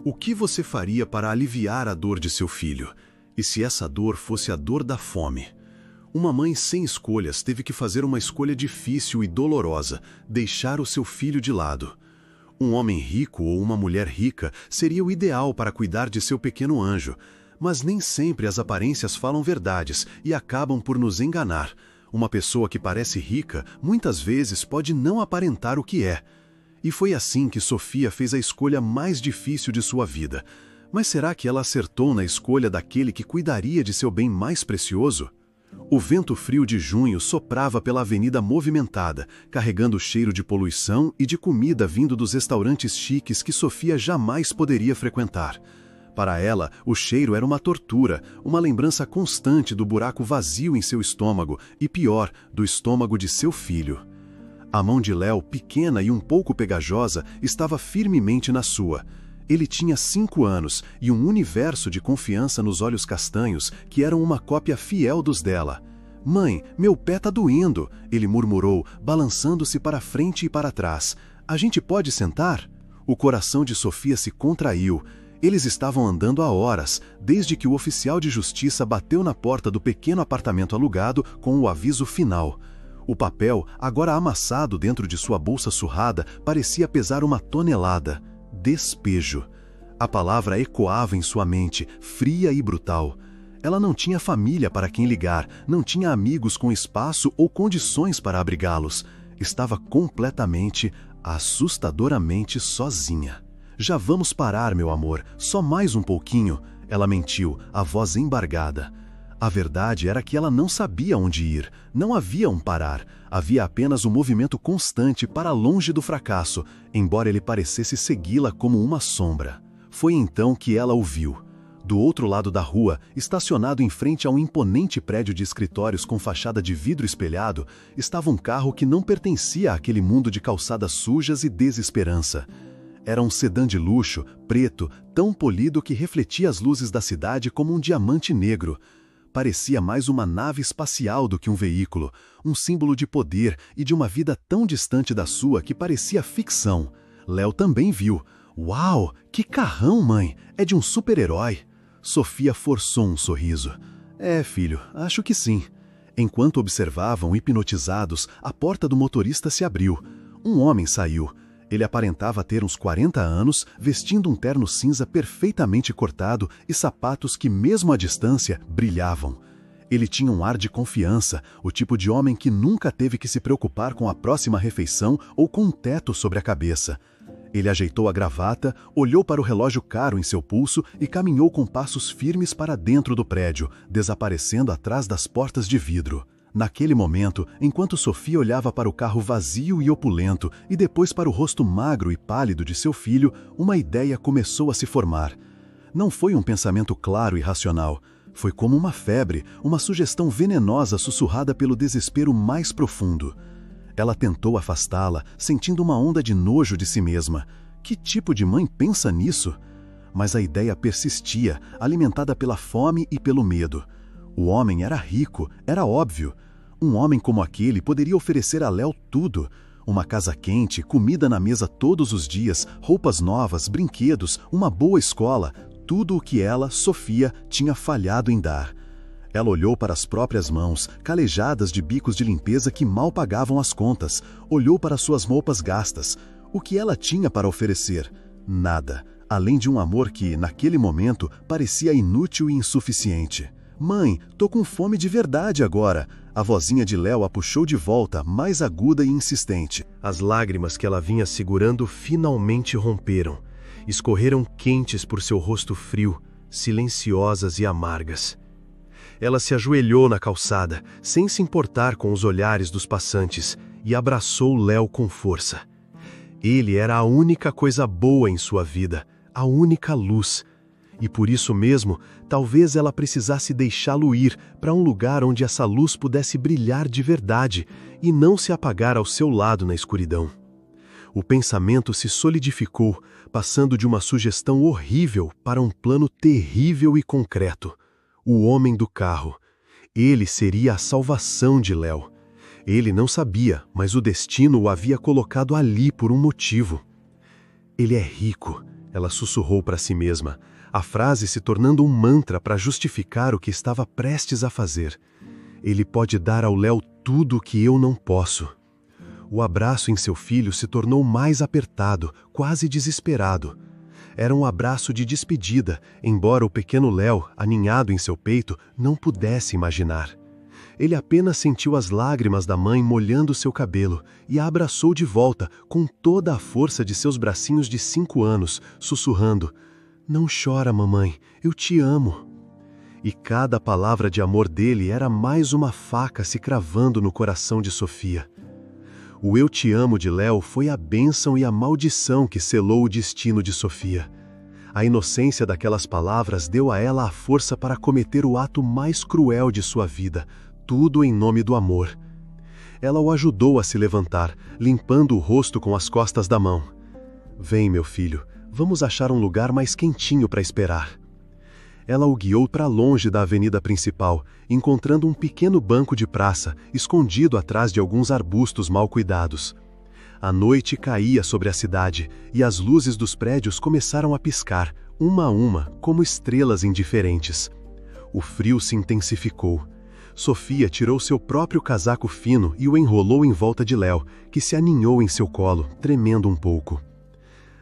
O que você faria para aliviar a dor de seu filho? E se essa dor fosse a dor da fome? Uma mãe sem escolhas teve que fazer uma escolha difícil e dolorosa, deixar o seu filho de lado. Um homem rico ou uma mulher rica seria o ideal para cuidar de seu pequeno anjo, mas nem sempre as aparências falam verdades e acabam por nos enganar. Uma pessoa que parece rica, muitas vezes pode não aparentar o que é. E foi assim que Sofia fez a escolha mais difícil de sua vida. Mas será que ela acertou na escolha daquele que cuidaria de seu bem mais precioso? O vento frio de junho soprava pela avenida movimentada, carregando o cheiro de poluição e de comida vindo dos restaurantes chiques que Sofia jamais poderia frequentar. Para ela, o cheiro era uma tortura, uma lembrança constante do buraco vazio em seu estômago e, pior, do estômago de seu filho. A mão de Léo, pequena e um pouco pegajosa, estava firmemente na sua. Ele tinha 5 anos e um universo de confiança nos olhos castanhos que eram uma cópia fiel dos dela. "Mãe, meu pé tá doendo", ele murmurou, balançando-se para frente e para trás. "A gente pode sentar?" O coração de Sofia se contraiu. Eles estavam andando há horas, desde que o oficial de justiça bateu na porta do pequeno apartamento alugado com o aviso final. O papel, agora amassado dentro de sua bolsa surrada, parecia pesar uma tonelada. Despejo. A palavra ecoava em sua mente, fria e brutal. Ela não tinha família para quem ligar, não tinha amigos com espaço ou condições para abrigá-los. Estava completamente, assustadoramente sozinha. "Já vamos parar, meu amor, só mais um pouquinho", ela mentiu, a voz embargada. A verdade era que ela não sabia onde ir, não havia um parar, havia apenas um movimento constante para longe do fracasso, embora ele parecesse segui-la como uma sombra. Foi então que ela o viu. Do outro lado da rua, estacionado em frente a um imponente prédio de escritórios com fachada de vidro espelhado, estava um carro que não pertencia àquele mundo de calçadas sujas e desesperança. Era um sedã de luxo, preto, tão polido que refletia as luzes da cidade como um diamante negro. Parecia mais uma nave espacial do que um veículo, um símbolo de poder e de uma vida tão distante da sua que parecia ficção. Léo também viu. "Uau, que carrão, mãe! É de um super-herói!" Sofia forçou um sorriso. "É, filho, acho que sim." Enquanto observavam, hipnotizados, a porta do motorista se abriu. Um homem saiu. Ele aparentava ter uns 40 anos, vestindo um terno cinza perfeitamente cortado e sapatos que, mesmo à distância, brilhavam. Ele tinha um ar de confiança, o tipo de homem que nunca teve que se preocupar com a próxima refeição ou com um teto sobre a cabeça. Ele ajeitou a gravata, olhou para o relógio caro em seu pulso e caminhou com passos firmes para dentro do prédio, desaparecendo atrás das portas de vidro. Naquele momento, enquanto Sofia olhava para o carro vazio e opulento e depois para o rosto magro e pálido de seu filho, uma ideia começou a se formar. Não foi um pensamento claro e racional. Foi como uma febre, uma sugestão venenosa sussurrada pelo desespero mais profundo. Ela tentou afastá-la, sentindo uma onda de nojo de si mesma. Que tipo de mãe pensa nisso? Mas a ideia persistia, alimentada pela fome e pelo medo. O homem era rico, era óbvio. Um homem como aquele poderia oferecer a Léo tudo. Uma casa quente, comida na mesa todos os dias, roupas novas, brinquedos, uma boa escola, tudo o que ela, Sofia, tinha falhado em dar. Ela olhou para as próprias mãos, calejadas de bicos de limpeza que mal pagavam as contas, olhou para suas roupas gastas. O que ela tinha para oferecer? Nada, além de um amor que, naquele momento, parecia inútil e insuficiente. "Mãe, tô com fome de verdade agora." A vozinha de Léo a puxou de volta, mais aguda e insistente. As lágrimas que ela vinha segurando finalmente romperam. Escorreram quentes por seu rosto frio, silenciosas e amargas. Ela se ajoelhou na calçada, sem se importar com os olhares dos passantes, e abraçou Léo com força. Ele era a única coisa boa em sua vida, a única luz. E por isso mesmo, talvez ela precisasse deixá-lo ir para um lugar onde essa luz pudesse brilhar de verdade e não se apagar ao seu lado na escuridão. O pensamento se solidificou, passando de uma sugestão horrível para um plano terrível e concreto. O homem do carro. Ele seria a salvação de Léo. Ele não sabia, mas o destino o havia colocado ali por um motivo. "Ele é rico", Ela sussurrou para si mesma, a frase se tornando um mantra para justificar o que estava prestes a fazer. Ele pode dar ao Léo tudo o que eu não posso. O abraço em seu filho se tornou mais apertado, quase desesperado. Era um abraço de despedida, embora o pequeno Léo, aninhado em seu peito, não pudesse imaginar. Ele apenas sentiu as lágrimas da mãe molhando seu cabelo e a abraçou de volta com toda a força de seus bracinhos de 5 anos, sussurrando: "Não chora, mamãe, eu te amo." E cada palavra de amor dele era mais uma faca se cravando no coração de Sofia. O "eu te amo" de Léo foi a bênção e a maldição que selou o destino de Sofia. A inocência daquelas palavras deu a ela a força para cometer o ato mais cruel de sua vida, tudo em nome do amor. Ela o ajudou a se levantar, limpando o rosto com as costas da mão. "Vem, meu filho, vamos achar um lugar mais quentinho para esperar." Ela o guiou para longe da avenida principal, encontrando um pequeno banco de praça, escondido atrás de alguns arbustos mal cuidados. A noite caía sobre a cidade, e as luzes dos prédios começaram a piscar, uma a uma, como estrelas indiferentes. O frio se intensificou. Sofia tirou seu próprio casaco fino e o enrolou em volta de Léo, que se aninhou em seu colo, tremendo um pouco.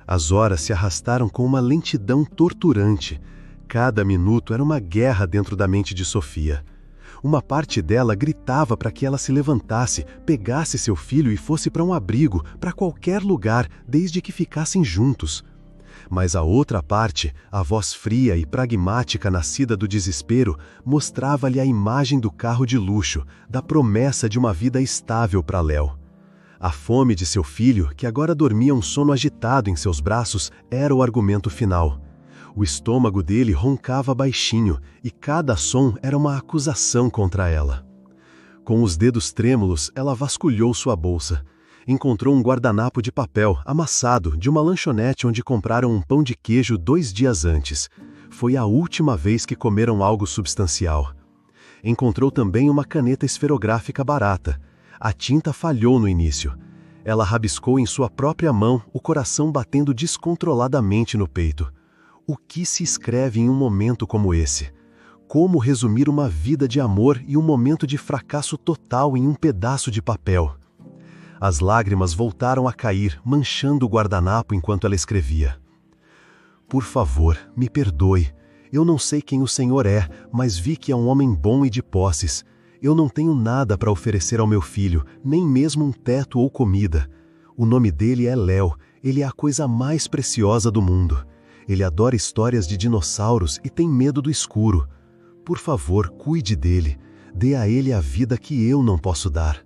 As horas se arrastaram com uma lentidão torturante. Cada minuto era uma guerra dentro da mente de Sofia. Uma parte dela gritava para que ela se levantasse, pegasse seu filho e fosse para um abrigo, para qualquer lugar, desde que ficassem juntos. Mas a outra parte, a voz fria e pragmática nascida do desespero, mostrava-lhe a imagem do carro de luxo, da promessa de uma vida estável para Léo. A fome de seu filho, que agora dormia um sono agitado em seus braços, era o argumento final. O estômago dele roncava baixinho, e cada som era uma acusação contra ela. Com os dedos trêmulos, ela vasculhou sua bolsa. Encontrou um guardanapo de papel, amassado, de uma lanchonete onde compraram um pão de queijo 2 dias antes. Foi a última vez que comeram algo substancial. Encontrou também uma caneta esferográfica barata. A tinta falhou no início. Ela rabiscou em sua própria mão, o coração batendo descontroladamente no peito. O que se escreve em um momento como esse? Como resumir uma vida de amor e um momento de fracasso total em um pedaço de papel? As lágrimas voltaram a cair, manchando o guardanapo enquanto ela escrevia. "Por favor, me perdoe. Eu não sei quem o Senhor é, mas vi que é um homem bom e de posses. Eu não tenho nada para oferecer ao meu filho, nem mesmo um teto ou comida. O nome dele é Léo, ele é a coisa mais preciosa do mundo. Ele adora histórias de dinossauros e tem medo do escuro. Por favor, cuide dele. Dê a ele a vida que eu não posso dar.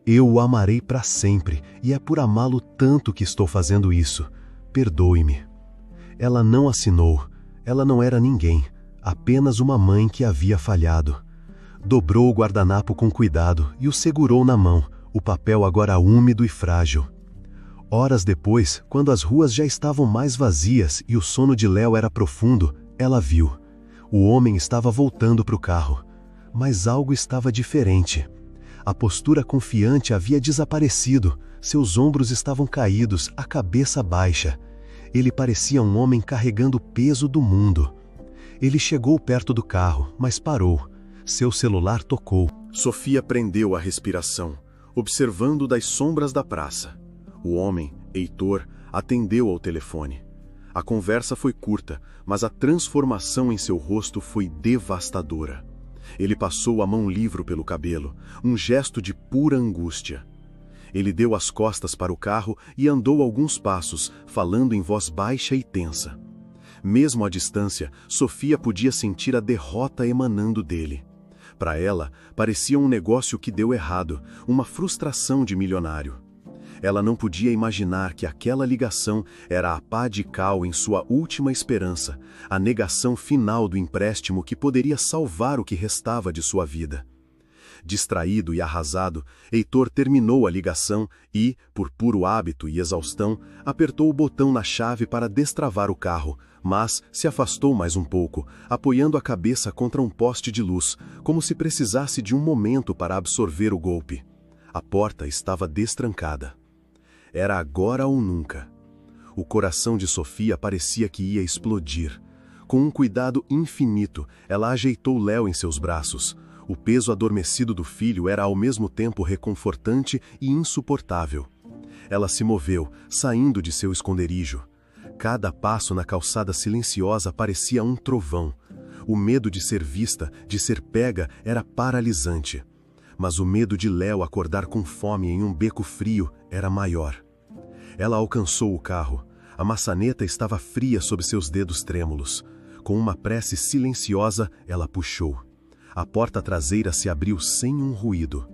Eu o amarei para sempre, e é por amá-lo tanto que estou fazendo isso. Perdoe-me." Ela não assinou. Ela não era ninguém, apenas uma mãe que havia falhado. Dobrou o guardanapo com cuidado e o segurou na mão, o papel agora úmido e frágil. Horas depois, quando as ruas já estavam mais vazias e o sono de Léo era profundo, ela viu. O homem estava voltando para o carro. Mas algo estava diferente. A postura confiante havia desaparecido, seus ombros estavam caídos, a cabeça baixa. Ele parecia um homem carregando o peso do mundo. Ele chegou perto do carro, mas parou. Seu celular tocou. Sofia prendeu a respiração, observando das sombras da praça. O homem, Heitor, atendeu ao telefone. A conversa foi curta, mas a transformação em seu rosto foi devastadora. Ele passou a mão livre pelo cabelo, um gesto de pura angústia. Ele deu as costas para o carro e andou alguns passos, falando em voz baixa e tensa. Mesmo à distância, Sofia podia sentir a derrota emanando dele. Para ela, parecia um negócio que deu errado, uma frustração de milionário. Ela não podia imaginar que aquela ligação era a pá de cal em sua última esperança, a negação final do empréstimo que poderia salvar o que restava de sua vida. Distraído e arrasado, Heitor terminou a ligação e, por puro hábito e exaustão, apertou o botão na chave para destravar o carro, mas se afastou mais um pouco, apoiando a cabeça contra um poste de luz, como se precisasse de um momento para absorver o golpe. A porta estava destrancada. Era agora ou nunca. O coração de Sofia parecia que ia explodir. Com um cuidado infinito, ela ajeitou Léo em seus braços. O peso adormecido do filho era ao mesmo tempo reconfortante e insuportável. Ela se moveu, saindo de seu esconderijo. Cada passo na calçada silenciosa parecia um trovão. O medo de ser vista, de ser pega, era paralisante. Mas o medo de Léo acordar com fome em um beco frio era maior. Ela alcançou o carro. A maçaneta estava fria sob seus dedos trêmulos. Com uma prece silenciosa, ela puxou. A porta traseira se abriu sem um ruído.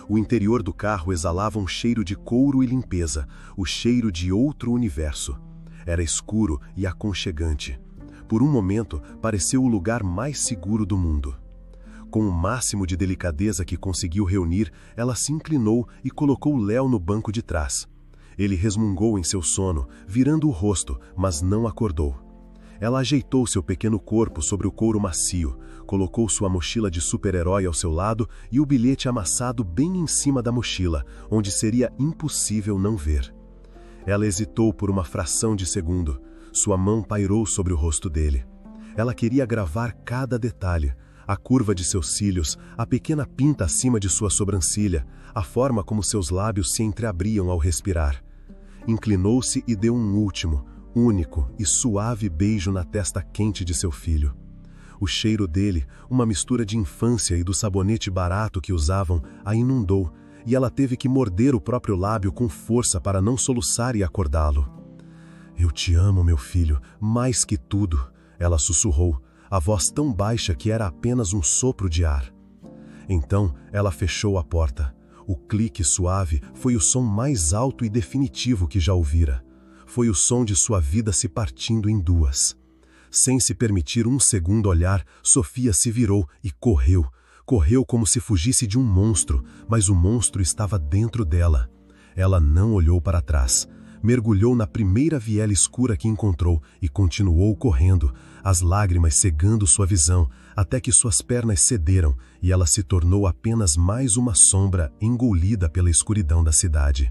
O interior do carro exalava um cheiro de couro e limpeza, o cheiro de outro universo. Era escuro e aconchegante. Por um momento, pareceu o lugar mais seguro do mundo. Com o máximo de delicadeza que conseguiu reunir, ela se inclinou e colocou Léo no banco de trás. Ele resmungou em seu sono, virando o rosto, mas não acordou. Ela ajeitou seu pequeno corpo sobre o couro macio, colocou sua mochila de super-herói ao seu lado e o bilhete amassado bem em cima da mochila, onde seria impossível não ver. Ela hesitou por uma fração de segundo. Sua mão pairou sobre o rosto dele. Ela queria gravar cada detalhe, a curva de seus cílios, a pequena pinta acima de sua sobrancelha, a forma como seus lábios se entreabriam ao respirar. Inclinou-se e deu um último, único e suave beijo na testa quente de seu filho. O cheiro dele, uma mistura de infância e do sabonete barato que usavam, a inundou, e ela teve que morder o próprio lábio com força para não soluçar e acordá-lo. "Eu te amo, meu filho, mais que tudo", ela sussurrou, a voz tão baixa que era apenas um sopro de ar. Então, ela fechou a porta. O clique suave foi o som mais alto e definitivo que já ouvira. Foi o som de sua vida se partindo em duas. Sem se permitir um segundo olhar, Sofia se virou e correu. Correu como se fugisse de um monstro, mas o monstro estava dentro dela. Ela não olhou para trás. Mergulhou na primeira viela escura que encontrou e continuou correndo, as lágrimas cegando sua visão, até que suas pernas cederam e ela se tornou apenas mais uma sombra engolida pela escuridão da cidade.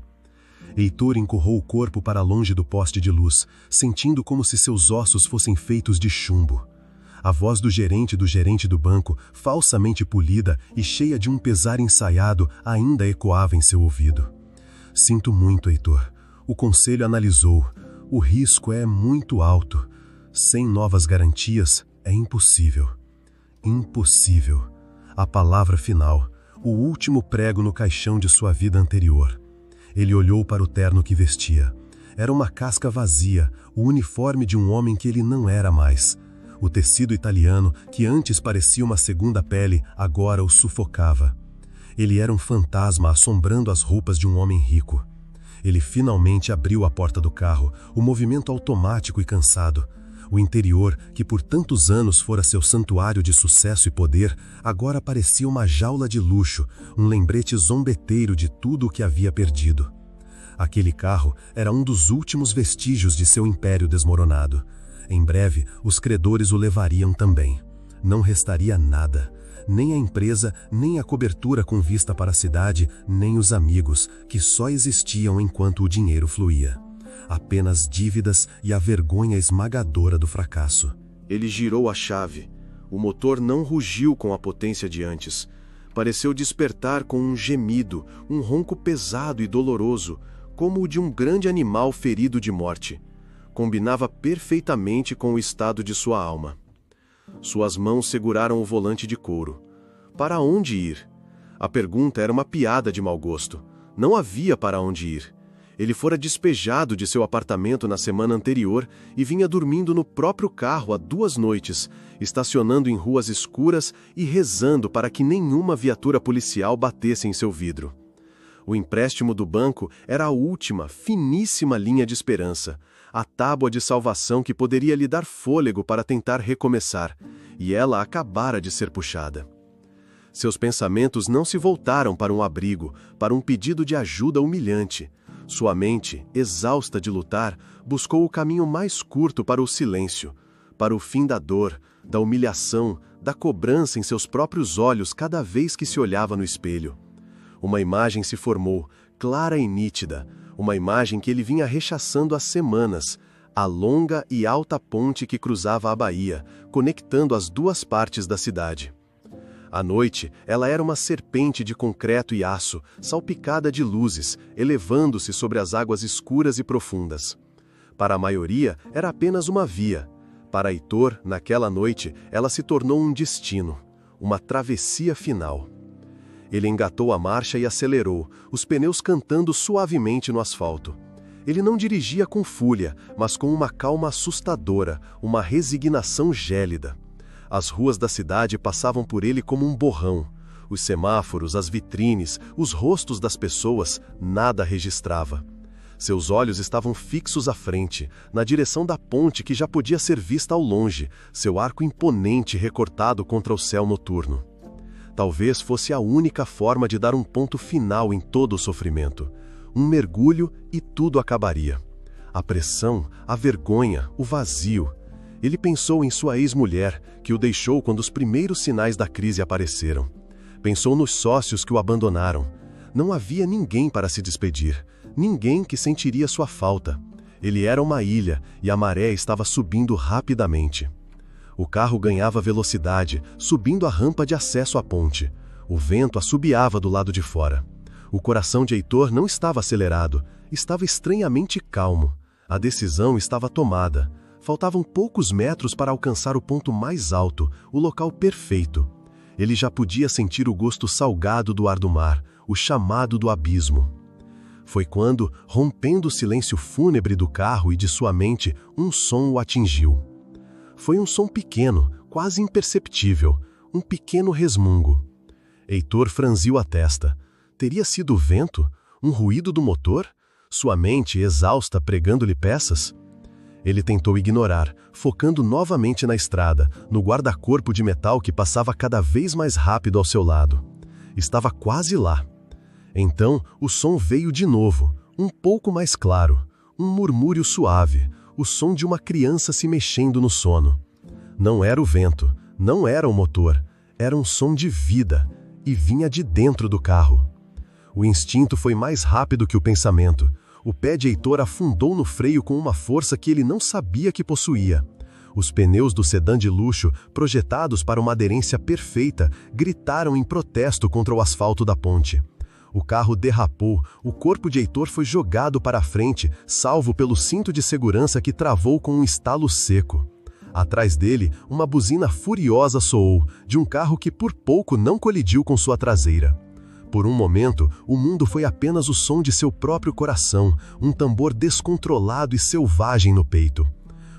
Heitor empurrou o corpo para longe do poste de luz, sentindo como se seus ossos fossem feitos de chumbo. A voz do gerente do banco, falsamente polida e cheia de um pesar ensaiado, ainda ecoava em seu ouvido. "Sinto muito, Heitor. O conselho analisou. O risco é muito alto. Sem novas garantias, é impossível." Impossível. A palavra final. O último prego no caixão de sua vida anterior. Ele olhou para o terno que vestia. Era uma casca vazia, o uniforme de um homem que ele não era mais. O tecido italiano, que antes parecia uma segunda pele, agora o sufocava. Ele era um fantasma assombrando as roupas de um homem rico. Ele finalmente abriu a porta do carro, o movimento automático e cansado. O interior, que por tantos anos fora seu santuário de sucesso e poder, agora parecia uma jaula de luxo, um lembrete zombeteiro de tudo o que havia perdido. Aquele carro era um dos últimos vestígios de seu império desmoronado. Em breve, os credores o levariam também. Não restaria nada. Nem a empresa, nem a cobertura com vista para a cidade, nem os amigos, que só existiam enquanto o dinheiro fluía. Apenas dívidas e a vergonha esmagadora do fracasso. Ele girou a chave. O motor não rugiu com a potência de antes. Pareceu despertar com um gemido, um ronco pesado e doloroso, como o de um grande animal ferido de morte. Combinava perfeitamente com o estado de sua alma. Suas mãos seguraram o volante de couro. Para onde ir? A pergunta era uma piada de mau gosto. Não havia para onde ir. Ele fora despejado de seu apartamento na semana anterior e vinha dormindo no próprio carro há 2 noites, estacionando em ruas escuras e rezando para que nenhuma viatura policial batesse em seu vidro. O empréstimo do banco era a última, finíssima linha de esperança, a tábua de salvação que poderia lhe dar fôlego para tentar recomeçar, e ela acabara de ser puxada. Seus pensamentos não se voltaram para um abrigo, para um pedido de ajuda humilhante. Sua mente, exausta de lutar, buscou o caminho mais curto para o silêncio, para o fim da dor, da humilhação, da cobrança em seus próprios olhos cada vez que se olhava no espelho. Uma imagem se formou, clara e nítida, uma imagem que ele vinha rechaçando há semanas, a longa e alta ponte que cruzava a baía, conectando as duas partes da cidade. À noite, ela era uma serpente de concreto e aço, salpicada de luzes, elevando-se sobre as águas escuras e profundas. Para a maioria, era apenas uma via. Para Heitor, naquela noite, ela se tornou um destino, uma travessia final. Ele engatou a marcha e acelerou, os pneus cantando suavemente no asfalto. Ele não dirigia com fúria, mas com uma calma assustadora, uma resignação gélida. As ruas da cidade passavam por ele como um borrão. Os semáforos, as vitrines, os rostos das pessoas, nada registrava. Seus olhos estavam fixos à frente, na direção da ponte que já podia ser vista ao longe, seu arco imponente recortado contra o céu noturno. Talvez fosse a única forma de dar um ponto final em todo o sofrimento. Um mergulho e tudo acabaria. A pressão, a vergonha, o vazio. Ele pensou em sua ex-mulher, que o deixou quando os primeiros sinais da crise apareceram. Pensou nos sócios que o abandonaram. Não havia ninguém para se despedir, ninguém que sentiria sua falta. Ele era uma ilha e a maré estava subindo rapidamente. O carro ganhava velocidade, subindo a rampa de acesso à ponte. O vento assobiava do lado de fora. O coração de Heitor não estava acelerado, estava estranhamente calmo. A decisão estava tomada. Faltavam poucos metros para alcançar o ponto mais alto, o local perfeito. Ele já podia sentir o gosto salgado do ar do mar, o chamado do abismo. Foi quando, rompendo o silêncio fúnebre do carro e de sua mente, um som o atingiu. Foi um som pequeno, quase imperceptível, um pequeno resmungo. Heitor franziu a testa. Teria sido o vento? Um ruído do motor? Sua mente exausta pregando-lhe peças? Ele tentou ignorar, focando novamente na estrada, no guarda-corpo de metal que passava cada vez mais rápido ao seu lado. Estava quase lá. Então, o som veio de novo, um pouco mais claro, um murmúrio suave, o som de uma criança se mexendo no sono. Não era o vento, não era o motor, era um som de vida, e vinha de dentro do carro. O instinto foi mais rápido que o pensamento. O pé de Heitor afundou no freio com uma força que ele não sabia que possuía. Os pneus do sedã de luxo, projetados para uma aderência perfeita, gritaram em protesto contra o asfalto da ponte. O carro derrapou, o corpo de Heitor foi jogado para a frente, salvo pelo cinto de segurança que travou com um estalo seco. Atrás dele, uma buzina furiosa soou, de um carro que por pouco não colidiu com sua traseira. Por um momento, o mundo foi apenas o som de seu próprio coração, um tambor descontrolado e selvagem no peito.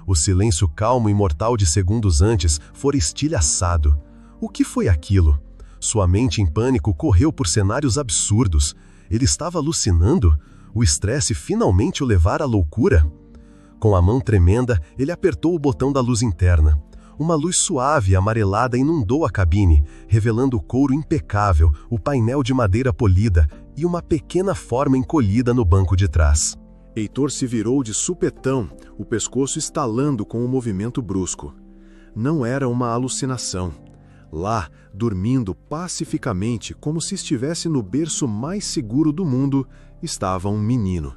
O silêncio calmo e mortal de segundos antes fora estilhaçado. O que foi aquilo? Sua mente em pânico correu por cenários absurdos. Ele estava alucinando? O estresse finalmente o levara à loucura? Com a mão tremenda, ele apertou o botão da luz interna. Uma luz suave e amarelada inundou a cabine, revelando o couro impecável, o painel de madeira polida e uma pequena forma encolhida no banco de trás. Heitor se virou de supetão, o pescoço estalando com um movimento brusco. Não era uma alucinação. Lá, dormindo pacificamente, como se estivesse no berço mais seguro do mundo, estava um menino.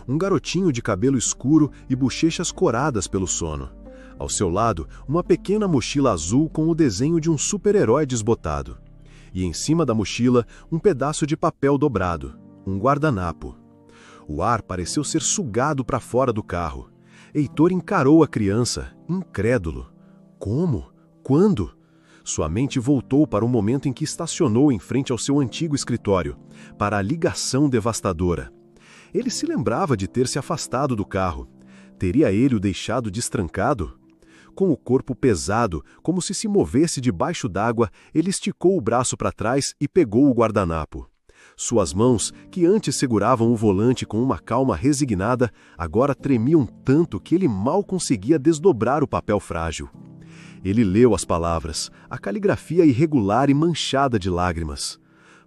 Um garotinho de cabelo escuro e bochechas coradas pelo sono. Ao seu lado, uma pequena mochila azul com o desenho de um super-herói desbotado. E em cima da mochila, um pedaço de papel dobrado, um guardanapo. O ar pareceu ser sugado para fora do carro. Heitor encarou a criança, incrédulo. Como? Quando? Sua mente voltou para o momento em que estacionou em frente ao seu antigo escritório, para a ligação devastadora. Ele se lembrava de ter se afastado do carro. Teria ele o deixado destrancado? Com o corpo pesado, como se movesse debaixo d'água, ele esticou o braço para trás e pegou o guardanapo. Suas mãos, que antes seguravam o volante com uma calma resignada, agora tremiam tanto que ele mal conseguia desdobrar o papel frágil. Ele leu as palavras, a caligrafia irregular e manchada de lágrimas.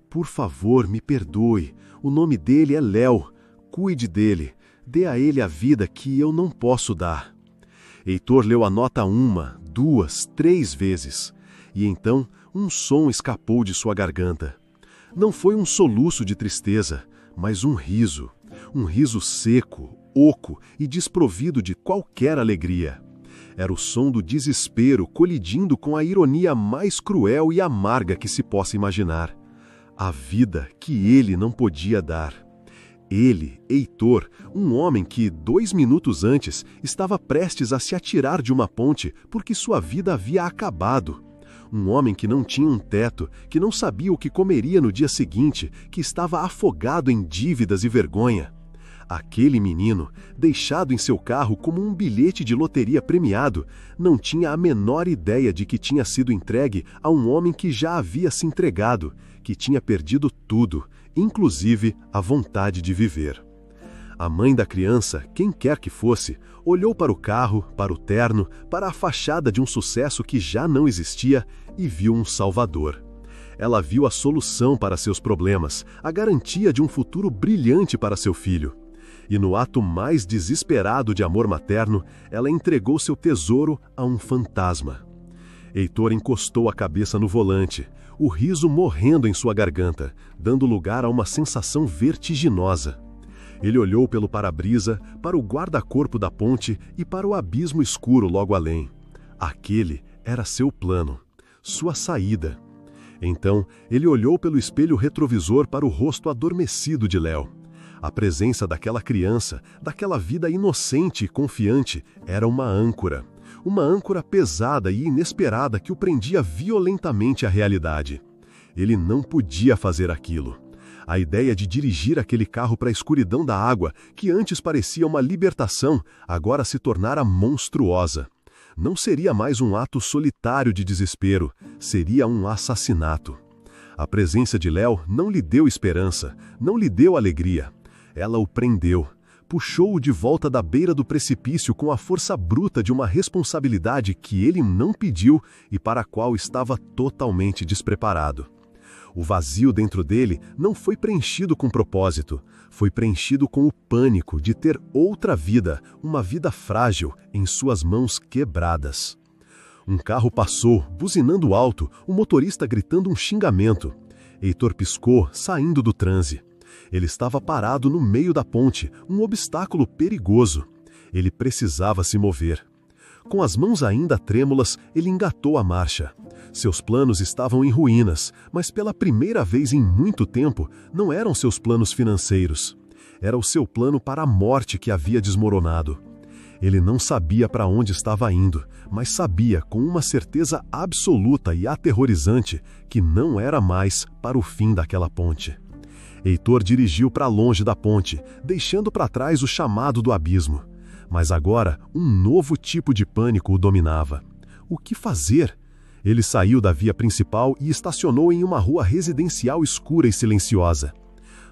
Por favor, me perdoe. O nome dele é Léo. Cuide dele. Dê a ele a vida que eu não posso dar. Heitor leu a nota 1, 2, 3 vezes. E então, um som escapou de sua garganta. Não foi um soluço de tristeza, mas um riso. um riso seco, oco e desprovido de qualquer alegria. Era o som do desespero colidindo com a ironia mais cruel e amarga que se possa imaginar. A vida que ele não podia dar. Ele, Heitor, um homem que 2 minutos antes estava prestes a se atirar de uma ponte porque sua vida havia acabado. Um homem que não tinha um teto, que não sabia o que comeria no dia seguinte, que estava afogado em dívidas e vergonha. Aquele menino, deixado em seu carro como um bilhete de loteria premiado, não tinha a menor ideia de que tinha sido entregue a um homem que já havia se entregado, que tinha perdido tudo, inclusive a vontade de viver. A mãe da criança, quem quer que fosse, olhou para o carro, para o terno, para a fachada de um sucesso que já não existia e viu um salvador. Ela viu a solução para seus problemas, a garantia de um futuro brilhante para seu filho. E no ato mais desesperado de amor materno, ela entregou seu tesouro a um fantasma. Heitor encostou a cabeça no volante, o riso morrendo em sua garganta, dando lugar a uma sensação vertiginosa. Ele olhou pelo para-brisa, para o guarda-corpo da ponte e para o abismo escuro logo além. Aquele era seu plano, sua saída. Então, ele olhou pelo espelho retrovisor para o rosto adormecido de Léo. A presença daquela criança, daquela vida inocente e confiante, era uma âncora pesada e inesperada que o prendia violentamente à realidade. Ele não podia fazer aquilo. A ideia de dirigir aquele carro para a escuridão da água, que antes parecia uma libertação, agora se tornara monstruosa. Não seria mais um ato solitário de desespero, seria um assassinato. A presença de Léo não lhe deu esperança, não lhe deu alegria. Ela o prendeu, puxou-o de volta da beira do precipício com a força bruta de uma responsabilidade que ele não pediu e para a qual estava totalmente despreparado. O vazio dentro dele não foi preenchido com propósito, foi preenchido com o pânico de ter outra vida, uma vida frágil, em suas mãos quebradas. Um carro passou, buzinando alto, o motorista gritando um xingamento. Heitor piscou, saindo do transe. Ele estava parado no meio da ponte, um obstáculo perigoso. Ele precisava se mover. Com as mãos ainda trêmulas, ele engatou a marcha. Seus planos estavam em ruínas, mas pela primeira vez em muito tempo, não eram seus planos financeiros. Era o seu plano para a morte que havia desmoronado. Ele não sabia para onde estava indo, mas sabia com uma certeza absoluta e aterrorizante que não era mais para o fim daquela ponte. Heitor dirigiu para longe da ponte, deixando para trás o chamado do abismo. Mas agora, um novo tipo de pânico o dominava. O que fazer? Ele saiu da via principal e estacionou em uma rua residencial escura e silenciosa.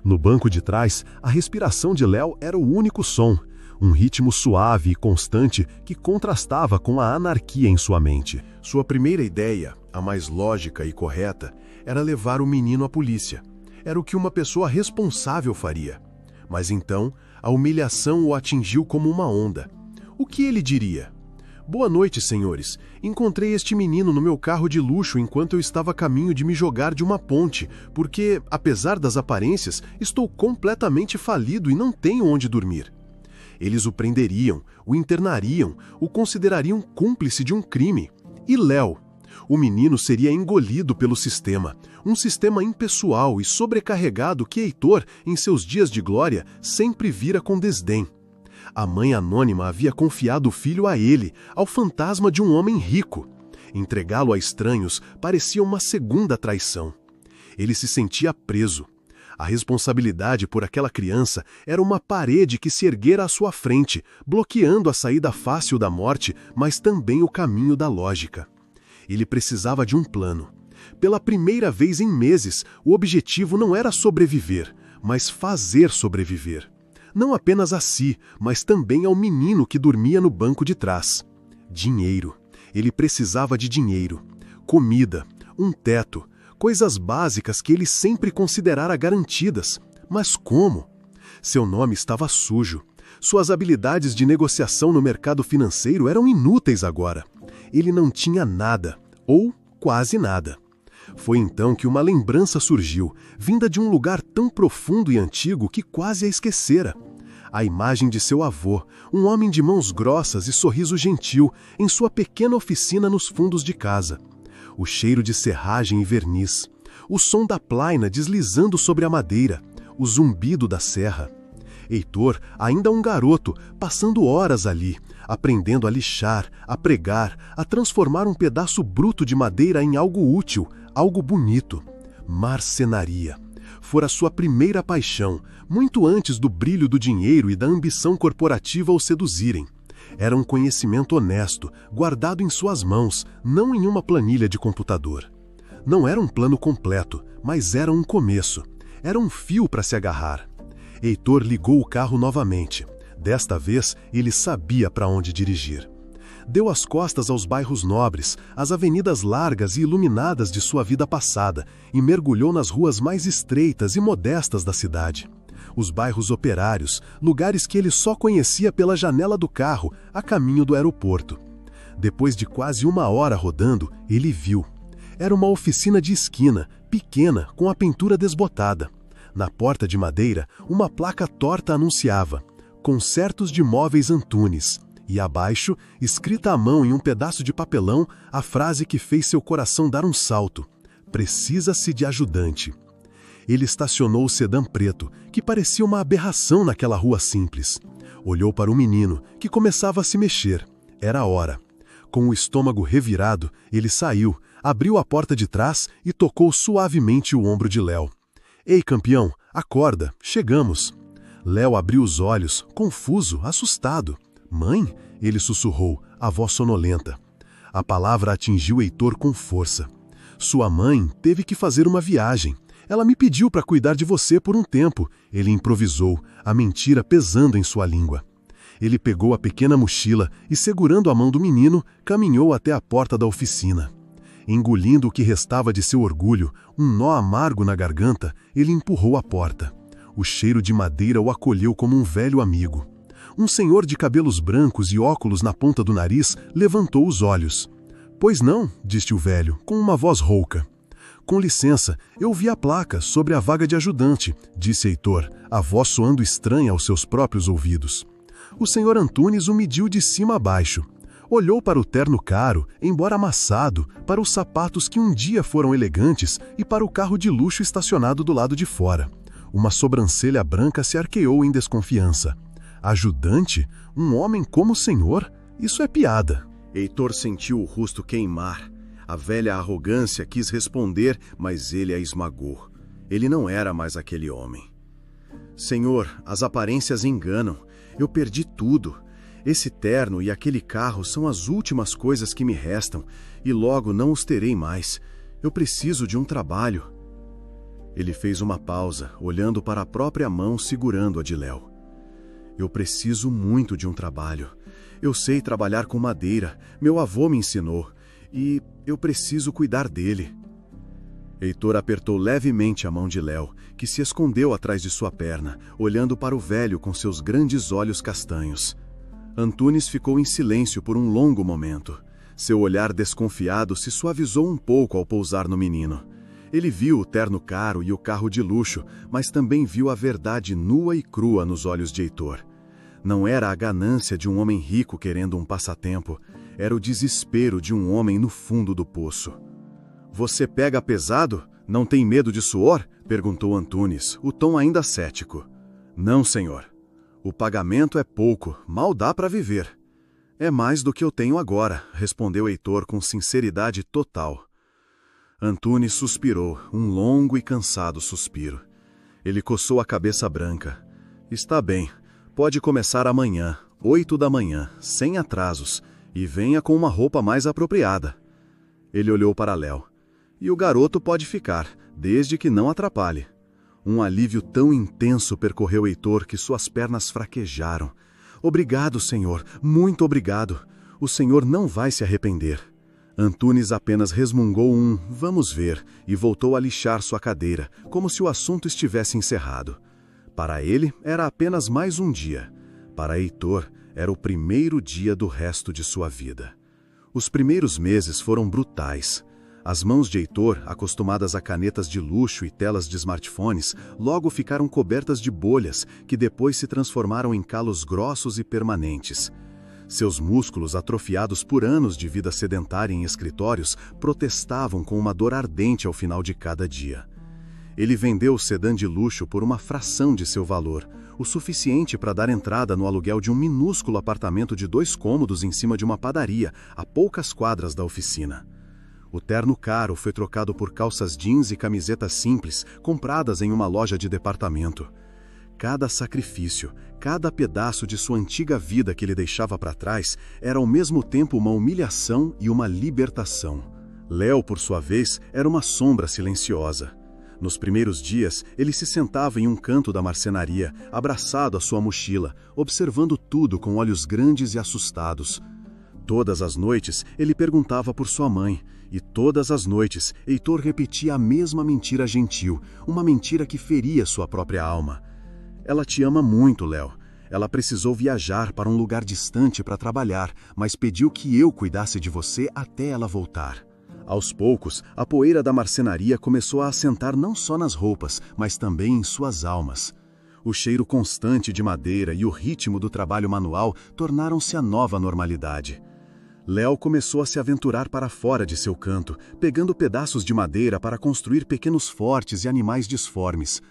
No banco de trás, a respiração de Léo era o único som, um ritmo suave e constante que contrastava com a anarquia em sua mente. Sua primeira ideia, a mais lógica e correta, era levar o menino à polícia. Era o que uma pessoa responsável faria. Mas então, a humilhação o atingiu como uma onda. O que ele diria? Boa noite, senhores. Encontrei este menino no meu carro de luxo enquanto eu estava a caminho de me jogar de uma ponte, porque, apesar das aparências, estou completamente falido e não tenho onde dormir. Eles o prenderiam, o internariam, o considerariam cúmplice de um crime. E Léo? O menino seria engolido pelo sistema, um sistema impessoal e sobrecarregado que Heitor, em seus dias de glória, sempre vira com desdém. A mãe anônima havia confiado o filho a ele, ao fantasma de um homem rico. Entregá-lo a estranhos parecia uma segunda traição. Ele se sentia preso. A responsabilidade por aquela criança era uma parede que se erguera à sua frente, bloqueando a saída fácil da morte, mas também o caminho da lógica. Ele precisava de um plano. Pela primeira vez em meses, o objetivo não era sobreviver, mas fazer sobreviver. Não apenas a si, mas também ao menino que dormia no banco de trás. Dinheiro. Ele precisava de dinheiro. Comida, um teto, coisas básicas que ele sempre considerara garantidas. Mas como? Seu nome estava sujo. Suas habilidades de negociação no mercado financeiro eram inúteis agora. Ele não tinha nada, ou quase nada. Foi então que uma lembrança surgiu, vinda de um lugar tão profundo e antigo que quase a esquecera. A imagem de seu avô, um homem de mãos grossas e sorriso gentil, em sua pequena oficina nos fundos de casa. O cheiro de serragem e verniz. O som da plaina deslizando sobre a madeira. O zumbido da serra. Heitor, ainda um garoto, passando horas ali, aprendendo a lixar, a pregar, a transformar um pedaço bruto de madeira em algo útil, algo bonito. Marcenaria. Fora sua primeira paixão, muito antes do brilho do dinheiro e da ambição corporativa o seduzirem. Era um conhecimento honesto, guardado em suas mãos, não em uma planilha de computador. Não era um plano completo, mas era um começo. Era um fio para se agarrar. Heitor ligou o carro novamente. Desta vez, ele sabia para onde dirigir. Deu as costas aos bairros nobres, às avenidas largas e iluminadas de sua vida passada, e mergulhou nas ruas mais estreitas e modestas da cidade. Os bairros operários, lugares que ele só conhecia pela janela do carro, a caminho do aeroporto. Depois de quase 1 hora rodando, ele viu. Era uma oficina de esquina, pequena, com a pintura desbotada. Na porta de madeira, uma placa torta anunciava Concertos de Móveis Antunes, e abaixo, escrita à mão em um pedaço de papelão, a frase que fez seu coração dar um salto: Precisa-se de ajudante. Ele estacionou o sedã preto, que parecia uma aberração naquela rua simples. Olhou para o menino, que começava a se mexer. Era a hora. Com o estômago revirado, ele saiu, abriu a porta de trás e tocou suavemente o ombro de Léo. Ei, campeão, acorda, chegamos. Léo abriu os olhos, confuso, assustado. Mãe? Ele sussurrou, a voz sonolenta. A palavra atingiu Heitor com força. Sua mãe teve que fazer uma viagem. Ela me pediu para cuidar de você por um tempo. Ele improvisou, a mentira pesando em sua língua. Ele pegou a pequena mochila e, segurando a mão do menino, caminhou até a porta da oficina. Engolindo o que restava de seu orgulho, um nó amargo na garganta, ele empurrou a porta. O cheiro de madeira o acolheu como um velho amigo. Um senhor de cabelos brancos e óculos na ponta do nariz levantou os olhos. Pois não, disse o velho, com uma voz rouca. Com licença, eu vi a placa sobre a vaga de ajudante, disse Heitor, a voz soando estranha aos seus próprios ouvidos. O senhor Antunes o mediu de cima a baixo. Olhou para o terno caro, embora amassado, para os sapatos que um dia foram elegantes e para o carro de luxo estacionado do lado de fora. Uma sobrancelha branca se arqueou em desconfiança. Ajudante? Um homem como o senhor? Isso é piada. Heitor sentiu o rosto queimar. A velha arrogância quis responder, mas ele a esmagou. Ele não era mais aquele homem. Senhor, as aparências enganam. Eu perdi tudo. Esse terno e aquele carro são as últimas coisas que me restam, e logo não os terei mais. Eu preciso de um trabalho. Ele fez uma pausa, olhando para a própria mão segurando a de Léo. Eu preciso muito de um trabalho. Eu sei trabalhar com madeira, meu avô me ensinou, e eu preciso cuidar dele. Heitor apertou levemente a mão de Léo, que se escondeu atrás de sua perna, olhando para o velho com seus grandes olhos castanhos. Antunes ficou em silêncio por um longo momento. Seu olhar desconfiado se suavizou um pouco ao pousar no menino. Ele viu o terno caro e o carro de luxo, mas também viu a verdade nua e crua nos olhos de Heitor. Não era a ganância de um homem rico querendo um passatempo, era o desespero de um homem no fundo do poço. Você pega pesado? Não tem medo de suor? Perguntou Antunes, o tom ainda cético. Não, senhor. O pagamento é pouco, mal dá para viver. É mais do que eu tenho agora, respondeu Heitor com sinceridade total. Antunes suspirou, um longo e cansado suspiro. Ele coçou a cabeça branca. Está bem, pode começar amanhã, 8 da manhã, sem atrasos, e venha com uma roupa mais apropriada. Ele olhou para Léo. E o garoto pode ficar, desde que não atrapalhe. Um alívio tão intenso percorreu Heitor que suas pernas fraquejaram. Obrigado, senhor, muito obrigado. O senhor não vai se arrepender. Antunes apenas resmungou um "vamos ver" e voltou a lixar sua cadeira, como se o assunto estivesse encerrado. Para ele, era apenas mais um dia. Para Heitor, era o primeiro dia do resto de sua vida. Os primeiros meses foram brutais. As mãos de Heitor, acostumadas a canetas de luxo e telas de smartphones, logo ficaram cobertas de bolhas, que depois se transformaram em calos grossos e permanentes. Seus músculos, atrofiados por anos de vida sedentária em escritórios, protestavam com uma dor ardente ao final de cada dia. Ele vendeu o sedã de luxo por uma fração de seu valor, o suficiente para dar entrada no aluguel de um minúsculo apartamento de 2 cômodos em cima de uma padaria, a poucas quadras da oficina. O terno caro foi trocado por calças jeans e camisetas simples, compradas em uma loja de departamento. Cada sacrifício, cada pedaço de sua antiga vida que ele deixava para trás, era ao mesmo tempo uma humilhação e uma libertação. Léo, por sua vez, era uma sombra silenciosa. Nos primeiros dias, ele se sentava em um canto da marcenaria, abraçado à sua mochila, observando tudo com olhos grandes e assustados. Todas as noites, ele perguntava por sua mãe, e todas as noites, Heitor repetia a mesma mentira gentil, uma mentira que feria sua própria alma. Ela te ama muito, Léo. Ela precisou viajar para um lugar distante para trabalhar, mas pediu que eu cuidasse de você até ela voltar. Aos poucos, a poeira da marcenaria começou a assentar não só nas roupas, mas também em suas almas. O cheiro constante de madeira e o ritmo do trabalho manual tornaram-se a nova normalidade. Léo começou a se aventurar para fora de seu canto, pegando pedaços de madeira para construir pequenos fortes e animais disformes.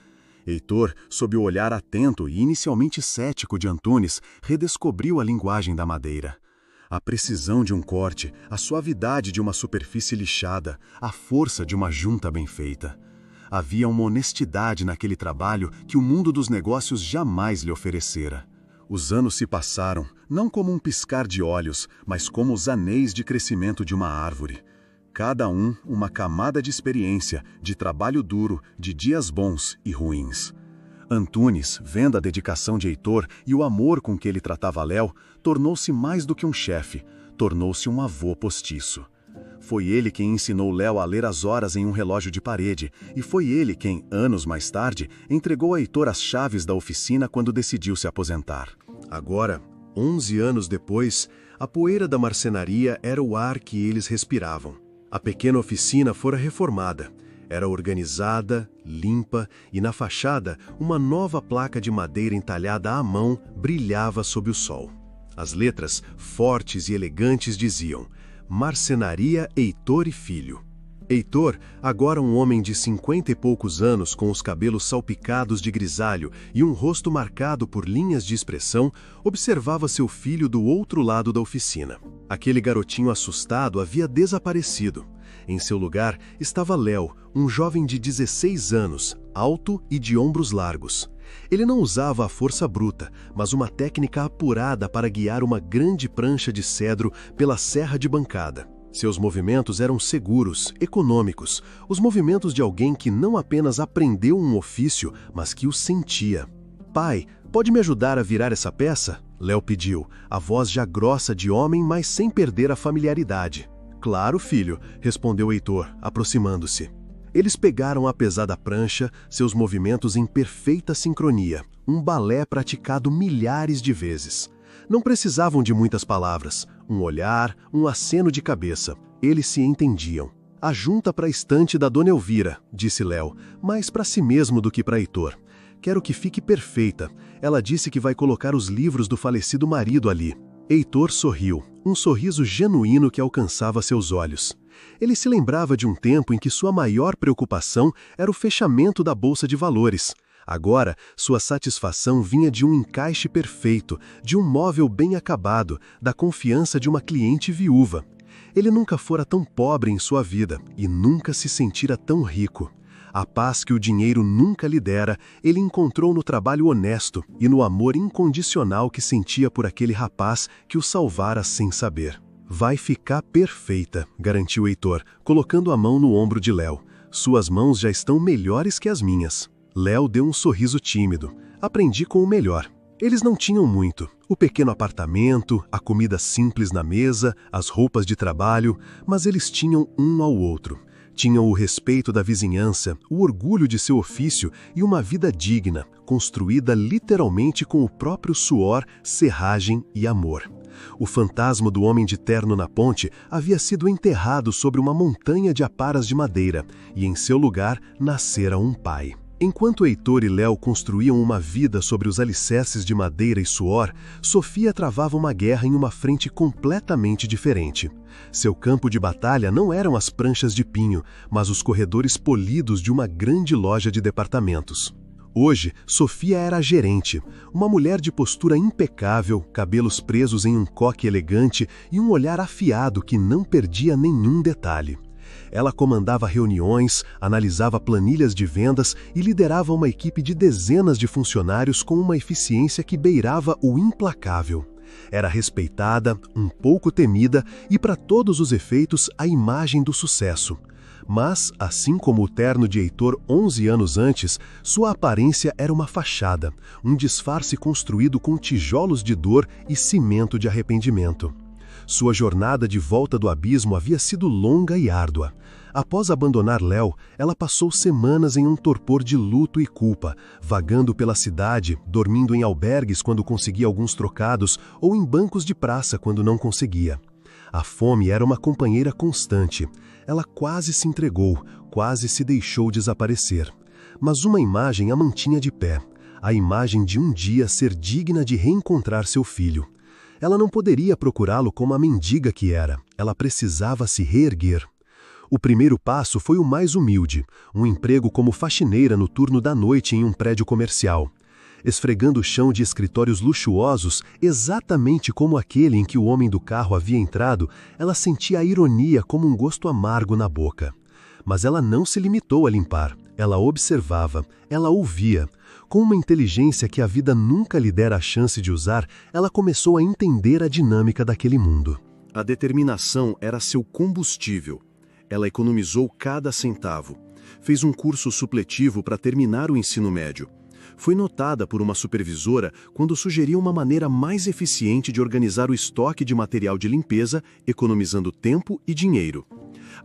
Heitor, sob o olhar atento e inicialmente cético de Antunes, redescobriu a linguagem da madeira. A precisão de um corte, a suavidade de uma superfície lixada, a força de uma junta bem feita. Havia uma honestidade naquele trabalho que o mundo dos negócios jamais lhe oferecera. Os anos se passaram, não como um piscar de olhos, mas como os anéis de crescimento de uma árvore. Cada um uma camada de experiência, de trabalho duro, de dias bons e ruins. Antunes, vendo a dedicação de Heitor e o amor com que ele tratava Léo, tornou-se mais do que um chefe, tornou-se um avô postiço. Foi ele quem ensinou Léo a ler as horas em um relógio de parede, e foi ele quem, anos mais tarde, entregou a Heitor as chaves da oficina quando decidiu se aposentar. Agora, 11 anos depois, a poeira da marcenaria era o ar que eles respiravam. A pequena oficina fora reformada. Era organizada, limpa e na fachada uma nova placa de madeira entalhada à mão brilhava sob o sol. As letras, fortes e elegantes, diziam: Marcenaria Heitor e Filho. Heitor, agora um homem de 50 e poucos anos com os cabelos salpicados de grisalho e um rosto marcado por linhas de expressão, observava seu filho do outro lado da oficina. Aquele garotinho assustado havia desaparecido. Em seu lugar estava Léo, um jovem de 16 anos, alto e de ombros largos. Ele não usava a força bruta, mas uma técnica apurada para guiar uma grande prancha de cedro pela serra de bancada. Seus movimentos eram seguros, econômicos, os movimentos de alguém que não apenas aprendeu um ofício, mas que o sentia. Pai, pode me ajudar a virar essa peça? Léo pediu, a voz já grossa de homem, mas sem perder a familiaridade. Claro, filho, respondeu Heitor, aproximando-se. Eles pegaram a pesada prancha, seus movimentos em perfeita sincronia, um balé praticado milhares de vezes. Não precisavam de muitas palavras, um olhar, um aceno de cabeça. Eles se entendiam. A junta para a estante da Dona Elvira, disse Léo, mais para si mesmo do que para Heitor. Quero que fique perfeita. Ela disse que vai colocar os livros do falecido marido ali. Heitor sorriu, um sorriso genuíno que alcançava seus olhos. Ele se lembrava de um tempo em que sua maior preocupação era o fechamento da bolsa de valores. Agora, sua satisfação vinha de um encaixe perfeito, de um móvel bem acabado, da confiança de uma cliente viúva. Ele nunca fora tão pobre em sua vida e nunca se sentira tão rico. A paz que o dinheiro nunca lhe dera, ele encontrou no trabalho honesto e no amor incondicional que sentia por aquele rapaz que o salvara sem saber. Vai ficar perfeita, garantiu Heitor, colocando a mão no ombro de Léo. Suas mãos já estão melhores que as minhas. Léo deu um sorriso tímido. Aprendi com o melhor. Eles não tinham muito. O pequeno apartamento, a comida simples na mesa, as roupas de trabalho, mas eles tinham um ao outro. Tinham o respeito da vizinhança, o orgulho de seu ofício e uma vida digna, construída literalmente com o próprio suor, serragem e amor. O fantasma do homem de terno na ponte havia sido enterrado sobre uma montanha de aparas de madeira, e em seu lugar nascera um pai. Enquanto Heitor e Léo construíam uma vida sobre os alicerces de madeira e suor, Sofia travava uma guerra em uma frente completamente diferente. Seu campo de batalha não eram as pranchas de pinho, mas os corredores polidos de uma grande loja de departamentos. Hoje, Sofia era a gerente, uma mulher de postura impecável, cabelos presos em um coque elegante e um olhar afiado que não perdia nenhum detalhe. Ela comandava reuniões, analisava planilhas de vendas e liderava uma equipe de dezenas de funcionários com uma eficiência que beirava o implacável. Era respeitada, um pouco temida e, para todos os efeitos, a imagem do sucesso. Mas, assim como o terno de Heitor 11 anos antes, sua aparência era uma fachada, um disfarce construído com tijolos de dor e cimento de arrependimento. Sua jornada de volta do abismo havia sido longa e árdua. Após abandonar Léo, ela passou semanas em um torpor de luto e culpa, vagando pela cidade, dormindo em albergues quando conseguia alguns trocados ou em bancos de praça quando não conseguia. A fome era uma companheira constante. Ela quase se entregou, quase se deixou desaparecer. Mas uma imagem a mantinha de pé, a imagem de um dia ser digna de reencontrar seu filho. Ela não poderia procurá-lo como a mendiga que era, ela precisava se reerguer. O primeiro passo foi o mais humilde, um emprego como faxineira no turno da noite em um prédio comercial. Esfregando o chão de escritórios luxuosos, exatamente como aquele em que o homem do carro havia entrado, ela sentia a ironia como um gosto amargo na boca. Mas ela não se limitou a limpar, ela observava, ela ouvia. Com uma inteligência que a vida nunca lhe dera a chance de usar, ela começou a entender a dinâmica daquele mundo. A determinação era seu combustível. Ela economizou cada centavo. Fez um curso supletivo para terminar o ensino médio. Foi notada por uma supervisora quando sugeriu uma maneira mais eficiente de organizar o estoque de material de limpeza, economizando tempo e dinheiro.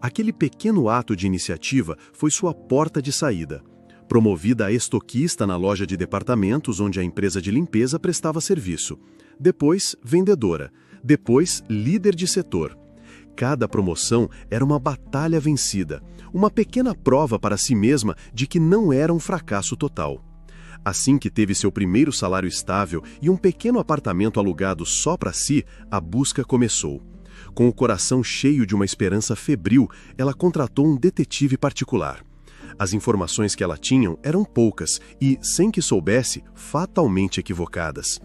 Aquele pequeno ato de iniciativa foi sua porta de saída. Promovida a estoquista na loja de departamentos onde a empresa de limpeza prestava serviço. Depois, vendedora. Depois, líder de setor. Cada promoção era uma batalha vencida, uma pequena prova para si mesma de que não era um fracasso total. Assim que teve seu primeiro salário estável e um pequeno apartamento alugado só para si, a busca começou. Com o coração cheio de uma esperança febril, ela contratou um detetive particular. As informações que ela tinha eram poucas e, sem que soubesse, fatalmente equivocadas.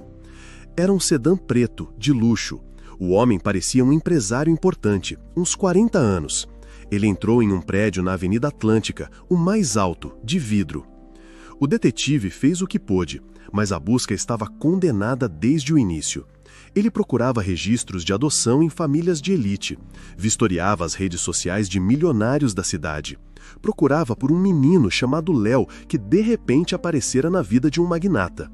Era um sedã preto, de luxo. O homem parecia um empresário importante, uns 40 anos. Ele entrou em um prédio na Avenida Atlântica, o mais alto, de vidro. O detetive fez o que pôde, mas a busca estava condenada desde o início. Ele procurava registros de adoção em famílias de elite, vistoriava as redes sociais de milionários da cidade, procurava por um menino chamado Léo que de repente aparecera na vida de um magnata.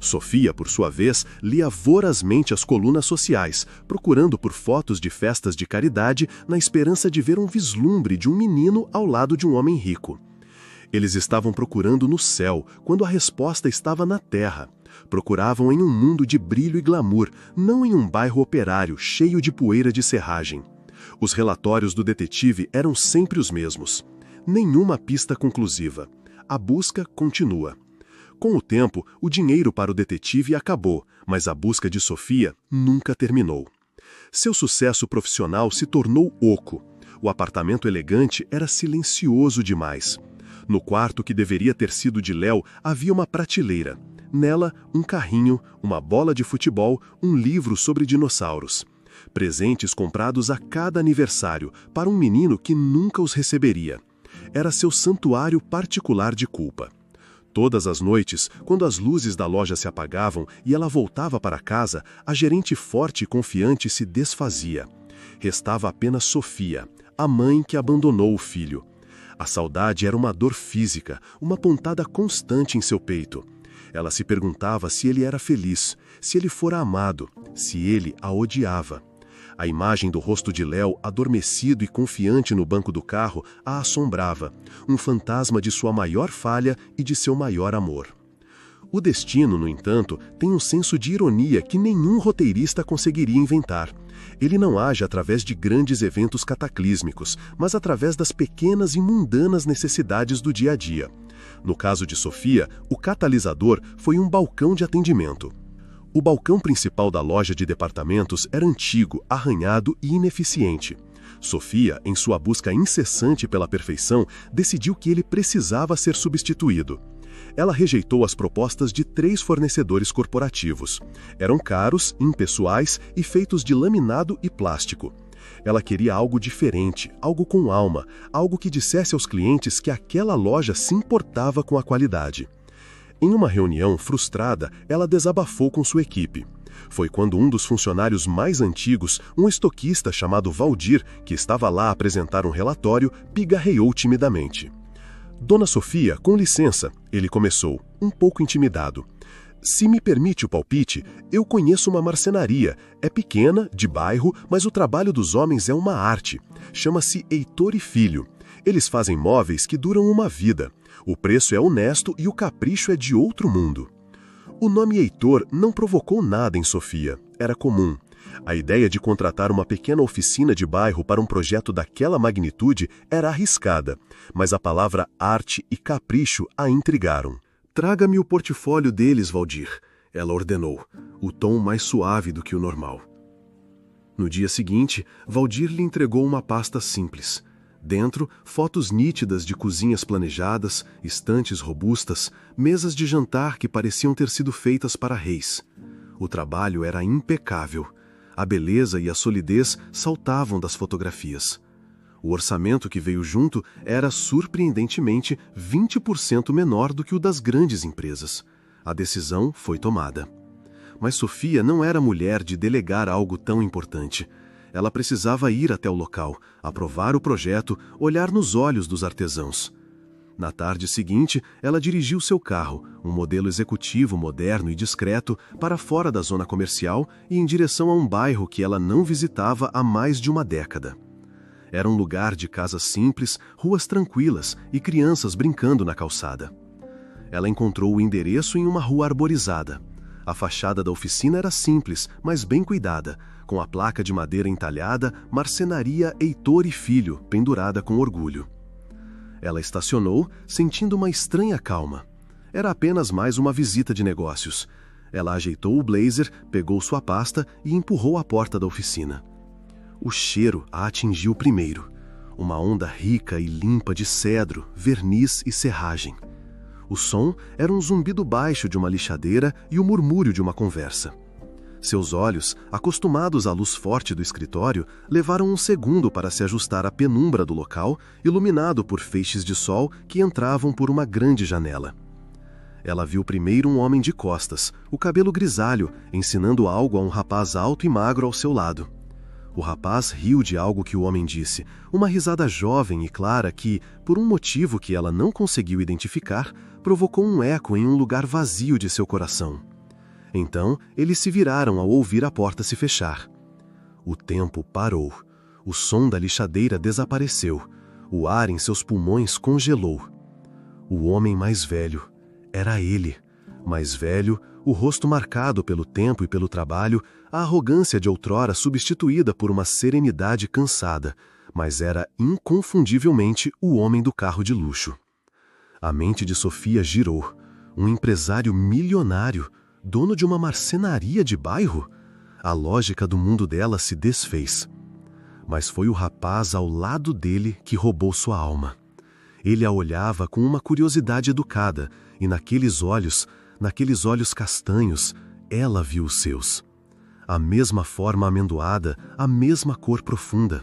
Sofia, por sua vez, lia vorazmente as colunas sociais, procurando por fotos de festas de caridade na esperança de ver um vislumbre de um menino ao lado de um homem rico. Eles estavam procurando no céu, quando a resposta estava na terra. Procuravam em um mundo de brilho e glamour, não em um bairro operário cheio de poeira de serragem. Os relatórios do detetive eram sempre os mesmos. Nenhuma pista conclusiva. A busca continua. Com o tempo, o dinheiro para o detetive acabou, mas a busca de Sofia nunca terminou. Seu sucesso profissional se tornou oco. O apartamento elegante era silencioso demais. No quarto que deveria ter sido de Léo havia uma prateleira. Nela, um carrinho, uma bola de futebol, um livro sobre dinossauros. Presentes comprados a cada aniversário, para um menino que nunca os receberia. Era seu santuário particular de culpa. Todas as noites, quando as luzes da loja se apagavam e ela voltava para casa, a gerente forte e confiante se desfazia. Restava apenas Sofia, a mãe que abandonou o filho. A saudade era uma dor física, uma pontada constante em seu peito. Ela se perguntava se ele era feliz, se ele fora amado, se ele a odiava. A imagem do rosto de Léo, adormecido e confiante no banco do carro, a assombrava, um fantasma de sua maior falha e de seu maior amor. O destino, no entanto, tem um senso de ironia que nenhum roteirista conseguiria inventar. Ele não age através de grandes eventos cataclísmicos, mas através das pequenas e mundanas necessidades do dia a dia. No caso de Sofia, o catalisador foi um balcão de atendimento. O balcão principal da loja de departamentos era antigo, arranhado e ineficiente. Sofia, em sua busca incessante pela perfeição, decidiu que ele precisava ser substituído. Ela rejeitou as propostas de 3 fornecedores corporativos. Eram caros, impessoais e feitos de laminado e plástico. Ela queria algo diferente, algo com alma, algo que dissesse aos clientes que aquela loja se importava com a qualidade. Em uma reunião frustrada, ela desabafou com sua equipe. Foi quando um dos funcionários mais antigos, um estoquista chamado Valdir, que estava lá a apresentar um relatório, pigarreou timidamente. Dona Sofia, com licença, ele começou, um pouco intimidado. Se me permite o palpite, eu conheço uma marcenaria. É pequena, de bairro, mas o trabalho dos homens é uma arte. Chama-se Heitor e Filho. Eles fazem móveis que duram uma vida. O preço é honesto e o capricho é de outro mundo. O nome Heitor não provocou nada em Sofia. Era comum. A ideia de contratar uma pequena oficina de bairro para um projeto daquela magnitude era arriscada, mas a palavra arte e capricho a intrigaram. Traga-me o portfólio deles, Valdir, ela ordenou, o tom mais suave do que o normal. No dia seguinte, Valdir lhe entregou uma pasta simples. Dentro, fotos nítidas de cozinhas planejadas, estantes robustas, mesas de jantar que pareciam ter sido feitas para reis. O trabalho era impecável. A beleza e a solidez saltavam das fotografias. O orçamento que veio junto era, surpreendentemente, 20% menor do que o das grandes empresas. A decisão foi tomada. Mas Sofia não era mulher de delegar algo tão importante. Ela precisava ir até o local, aprovar o projeto, olhar nos olhos dos artesãos. Na tarde seguinte, ela dirigiu seu carro, um modelo executivo moderno e discreto, para fora da zona comercial e em direção a um bairro que ela não visitava há mais de uma década. Era um lugar de casas simples, ruas tranquilas e crianças brincando na calçada. Ela encontrou o endereço em uma rua arborizada. A fachada da oficina era simples, mas bem cuidada, com a placa de madeira entalhada Marcenaria Heitor e Filho, pendurada com orgulho. Ela estacionou, sentindo uma estranha calma. Era apenas mais uma visita de negócios. Ela ajeitou o blazer, pegou sua pasta e empurrou a porta da oficina. O cheiro a atingiu primeiro. Uma onda rica e limpa de cedro, verniz e serragem. O som era um zumbido baixo de uma lixadeira e o murmúrio de uma conversa. Seus olhos, acostumados à luz forte do escritório, levaram um segundo para se ajustar à penumbra do local, iluminado por feixes de sol que entravam por uma grande janela. Ela viu primeiro um homem de costas, o cabelo grisalho, ensinando algo a um rapaz alto e magro ao seu lado. O rapaz riu de algo que o homem disse, uma risada jovem e clara que, por um motivo que ela não conseguiu identificar, provocou um eco em um lugar vazio de seu coração. Então, eles se viraram ao ouvir a porta se fechar. O tempo parou. O som da lixadeira desapareceu. O ar em seus pulmões congelou. O homem mais velho era ele. Mais velho, o rosto marcado pelo tempo e pelo trabalho, a arrogância de outrora substituída por uma serenidade cansada, mas era inconfundivelmente o homem do carro de luxo. A mente de Sofia girou. Um empresário milionário, dono de uma marcenaria de bairro? A lógica do mundo dela se desfez. Mas foi o rapaz ao lado dele que roubou sua alma. Ele a olhava com uma curiosidade educada, e naqueles olhos castanhos, ela viu os seus. A mesma forma amendoada, a mesma cor profunda.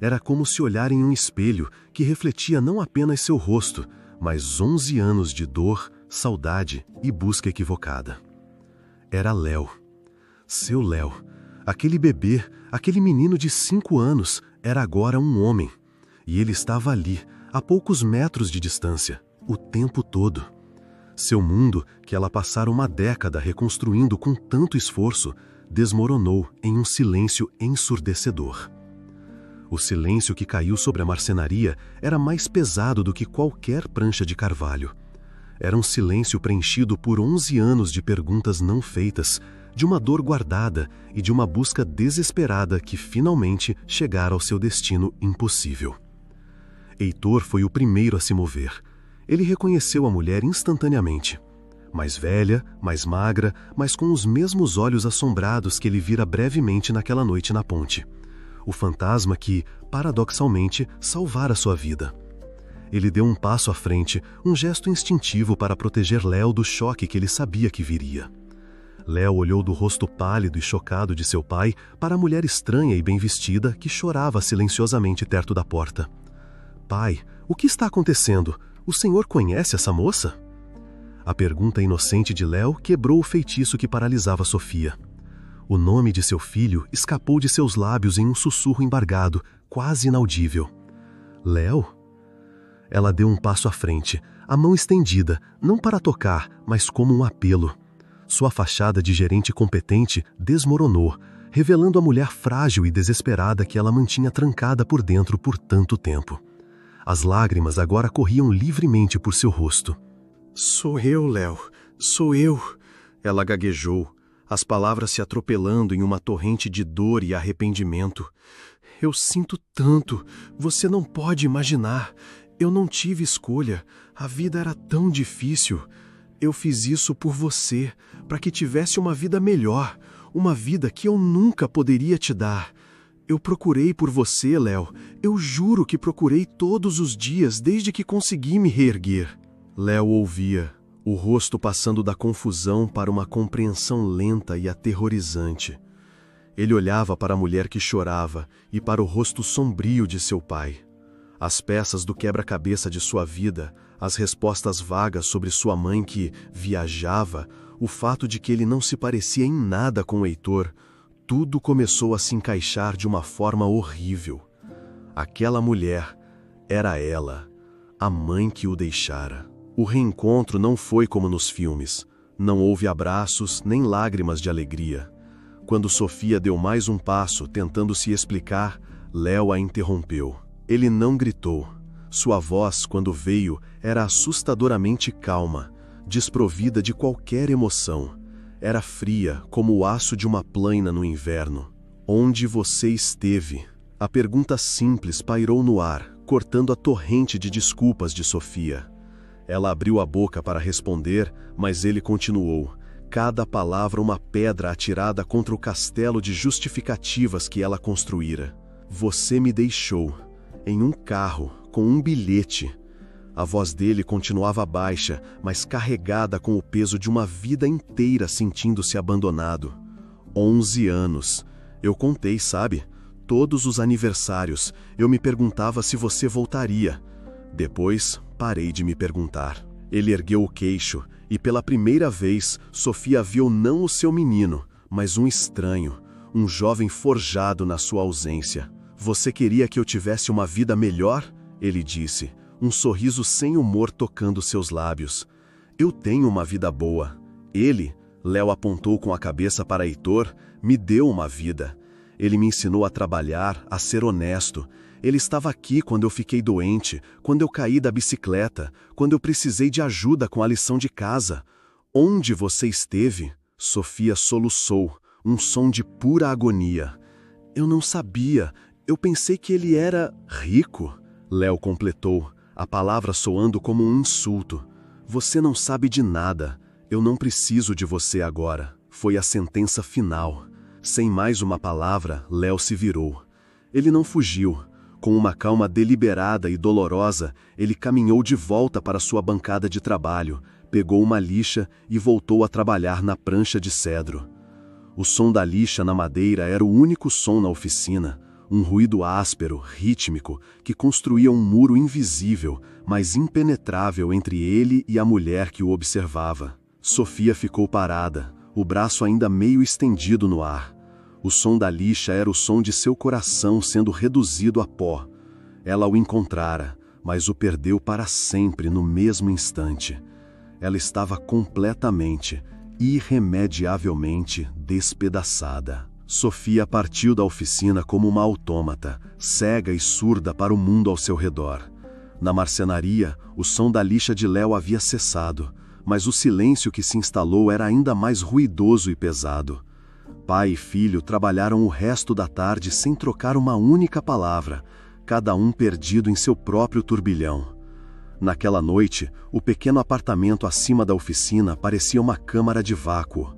Era como se olhar em um espelho que refletia não apenas seu rosto, mas 11 anos de dor, saudade e busca equivocada. Era Léo. Seu Léo. Aquele bebê, aquele menino de 5 anos, era agora um homem. E ele estava ali, a poucos metros de distância, o tempo todo. Seu mundo, que ela passara uma década reconstruindo com tanto esforço, desmoronou em um silêncio ensurdecedor. O silêncio que caiu sobre a marcenaria era mais pesado do que qualquer prancha de carvalho. Era um silêncio preenchido por 11 anos de perguntas não feitas, de uma dor guardada e de uma busca desesperada que finalmente chegara ao seu destino impossível. Heitor foi o primeiro a se mover. Ele reconheceu a mulher instantaneamente. Mais velha, mais magra, mas com os mesmos olhos assombrados que ele vira brevemente naquela noite na ponte. O fantasma que, paradoxalmente, salvara sua vida. Ele deu um passo à frente, um gesto instintivo para proteger Léo do choque que ele sabia que viria. Léo olhou do rosto pálido e chocado de seu pai para a mulher estranha e bem vestida que chorava silenciosamente perto da porta. "Pai, o que está acontecendo? O senhor conhece essa moça?" A pergunta inocente de Léo quebrou o feitiço que paralisava Sofia. O nome de seu filho escapou de seus lábios em um sussurro embargado, quase inaudível. "Léo?" Ela deu um passo à frente, a mão estendida, não para tocar, mas como um apelo. Sua fachada de gerente competente desmoronou, revelando a mulher frágil e desesperada que ela mantinha trancada por dentro por tanto tempo. As lágrimas agora corriam livremente por seu rosto. "Sou eu, Léo. Sou eu." Ela gaguejou, as palavras se atropelando em uma torrente de dor e arrependimento. "Eu sinto tanto. Você não pode imaginar. Eu não tive escolha. A vida era tão difícil. Eu fiz isso por você, para que tivesse uma vida melhor, uma vida que eu nunca poderia te dar. Eu procurei por você, Léo. Eu juro que procurei todos os dias desde que consegui me reerguer." Léo ouvia, o rosto passando da confusão para uma compreensão lenta e aterrorizante. Ele olhava para a mulher que chorava e para o rosto sombrio de seu pai. As peças do quebra-cabeça de sua vida, as respostas vagas sobre sua mãe que viajava, o fato de que ele não se parecia em nada com o Heitor, tudo começou a se encaixar de uma forma horrível. Aquela mulher era ela, a mãe que o deixara. O reencontro não foi como nos filmes. Não houve abraços nem lágrimas de alegria. Quando Sofia deu mais um passo tentando se explicar, Léo a interrompeu. Ele não gritou. Sua voz, quando veio, era assustadoramente calma, desprovida de qualquer emoção. Era fria, como o aço de uma plaina no inverno. "Onde você esteve?" A pergunta simples pairou no ar, cortando a torrente de desculpas de Sofia. Ela abriu a boca para responder, mas ele continuou, cada palavra uma pedra atirada contra o castelo de justificativas que ela construíra. "Você me deixou. Em um carro, com um bilhete." A voz dele continuava baixa, mas carregada com o peso de uma vida inteira sentindo-se abandonado. 11 anos. Eu contei, sabe? Todos os aniversários. Eu me perguntava se você voltaria. Depois, parei de me perguntar. Ele ergueu o queixo, e pela primeira vez, Sofia viu não o seu menino, mas um estranho, um jovem forjado na sua ausência. "Você queria que eu tivesse uma vida melhor?" ele disse, um sorriso sem humor tocando seus lábios. "Eu tenho uma vida boa. Ele," Léo apontou com a cabeça para Heitor, "me deu uma vida. Ele me ensinou a trabalhar, a ser honesto. Ele estava aqui quando eu fiquei doente, quando eu caí da bicicleta, quando eu precisei de ajuda com a lição de casa. Onde você esteve?" Sofia soluçou, um som de pura agonia. "Eu não sabia. Eu pensei que ele era rico." Léo completou, a palavra soando como um insulto. "Você não sabe de nada. Eu não preciso de você agora." Foi a sentença final. Sem mais uma palavra, Léo se virou. Ele não fugiu. Com uma calma deliberada e dolorosa, ele caminhou de volta para sua bancada de trabalho, pegou uma lixa e voltou a trabalhar na prancha de cedro. O som da lixa na madeira era o único som na oficina. Um ruído áspero, rítmico, que construía um muro invisível, mas impenetrável entre ele e a mulher que o observava. Sofia ficou parada, o braço ainda meio estendido no ar. O som da lixa era o som de seu coração sendo reduzido a pó. Ela o encontrara, mas o perdeu para sempre no mesmo instante. Ela estava completamente, irremediavelmente despedaçada. Sofia partiu da oficina como uma autômata, cega e surda para o mundo ao seu redor. Na marcenaria, o som da lixa de Léo havia cessado, mas o silêncio que se instalou era ainda mais ruidoso e pesado. Pai e filho trabalharam o resto da tarde sem trocar uma única palavra, cada um perdido em seu próprio turbilhão. Naquela noite, o pequeno apartamento acima da oficina parecia uma câmara de vácuo.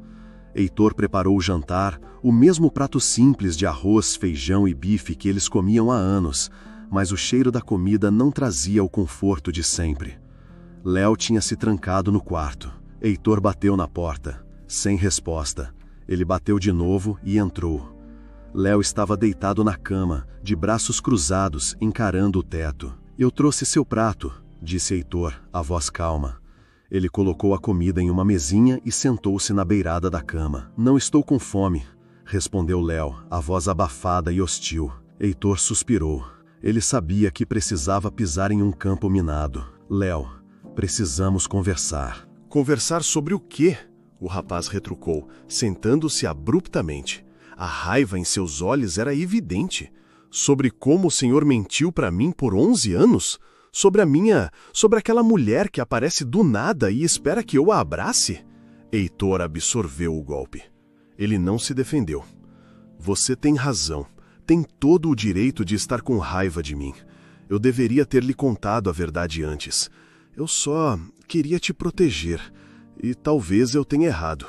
Heitor preparou o jantar, o mesmo prato simples de arroz, feijão e bife que eles comiam há anos, mas o cheiro da comida não trazia o conforto de sempre. Léo tinha se trancado no quarto. Heitor bateu na porta. Sem resposta. Ele bateu de novo e entrou. Léo estava deitado na cama, de braços cruzados, encarando o teto. "Eu trouxe seu prato", disse Heitor, a voz calma. Ele colocou a comida em uma mesinha e sentou-se na beirada da cama. "Não estou com fome", respondeu Léo, a voz abafada e hostil. Heitor suspirou. Ele sabia que precisava pisar em um campo minado. "Léo, precisamos conversar." "Conversar sobre o quê?" O rapaz retrucou, sentando-se abruptamente. A raiva em seus olhos era evidente. "Sobre como o senhor mentiu para mim por 11 anos? Sobre aquela mulher que aparece do nada e espera que eu a abrace?" Heitor absorveu o golpe. Ele não se defendeu. "Você tem razão. Tem todo o direito de estar com raiva de mim. Eu deveria ter lhe contado a verdade antes. Eu só queria te proteger. E talvez eu tenha errado."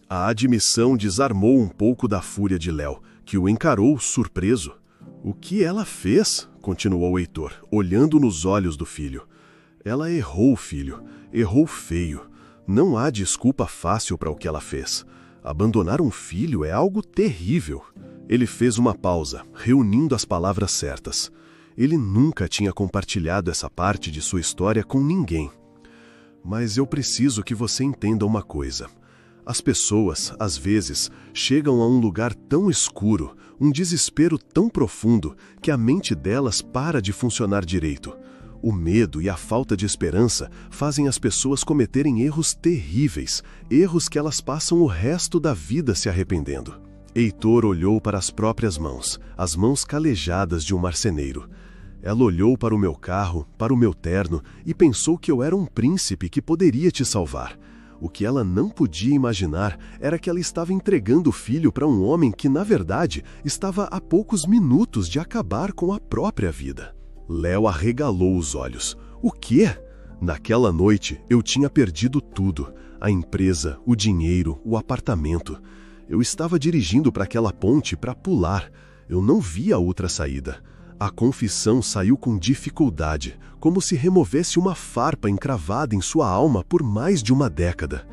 A admissão desarmou um pouco da fúria de Léo, que o encarou surpreso. "O que ela fez?" continuou Heitor, olhando nos olhos do filho. "Ela errou, filho. Errou feio. Não há desculpa fácil para o que ela fez. Abandonar um filho é algo terrível." Ele fez uma pausa, reunindo as palavras certas. Ele nunca tinha compartilhado essa parte de sua história com ninguém. "Mas eu preciso que você entenda uma coisa. As pessoas, às vezes, chegam a um lugar tão escuro, um desespero tão profundo, que a mente delas para de funcionar direito. O medo e a falta de esperança fazem as pessoas cometerem erros terríveis, erros que elas passam o resto da vida se arrependendo." Heitor olhou para as próprias mãos, as mãos calejadas de um marceneiro. Ela olhou para o meu carro, para o meu terno, e pensou que eu era um príncipe que poderia te salvar. O que ela não podia imaginar era que ela estava entregando o filho para um homem que, na verdade, estava a poucos minutos de acabar com a própria vida. Léo arregalou os olhos. "O quê?" "Naquela noite, eu tinha perdido tudo. A empresa, o dinheiro, o apartamento. Eu estava dirigindo para aquela ponte para pular. Eu não via outra saída. A confissão saiu com dificuldade, como se removesse uma farpa encravada em sua alma por mais de uma década.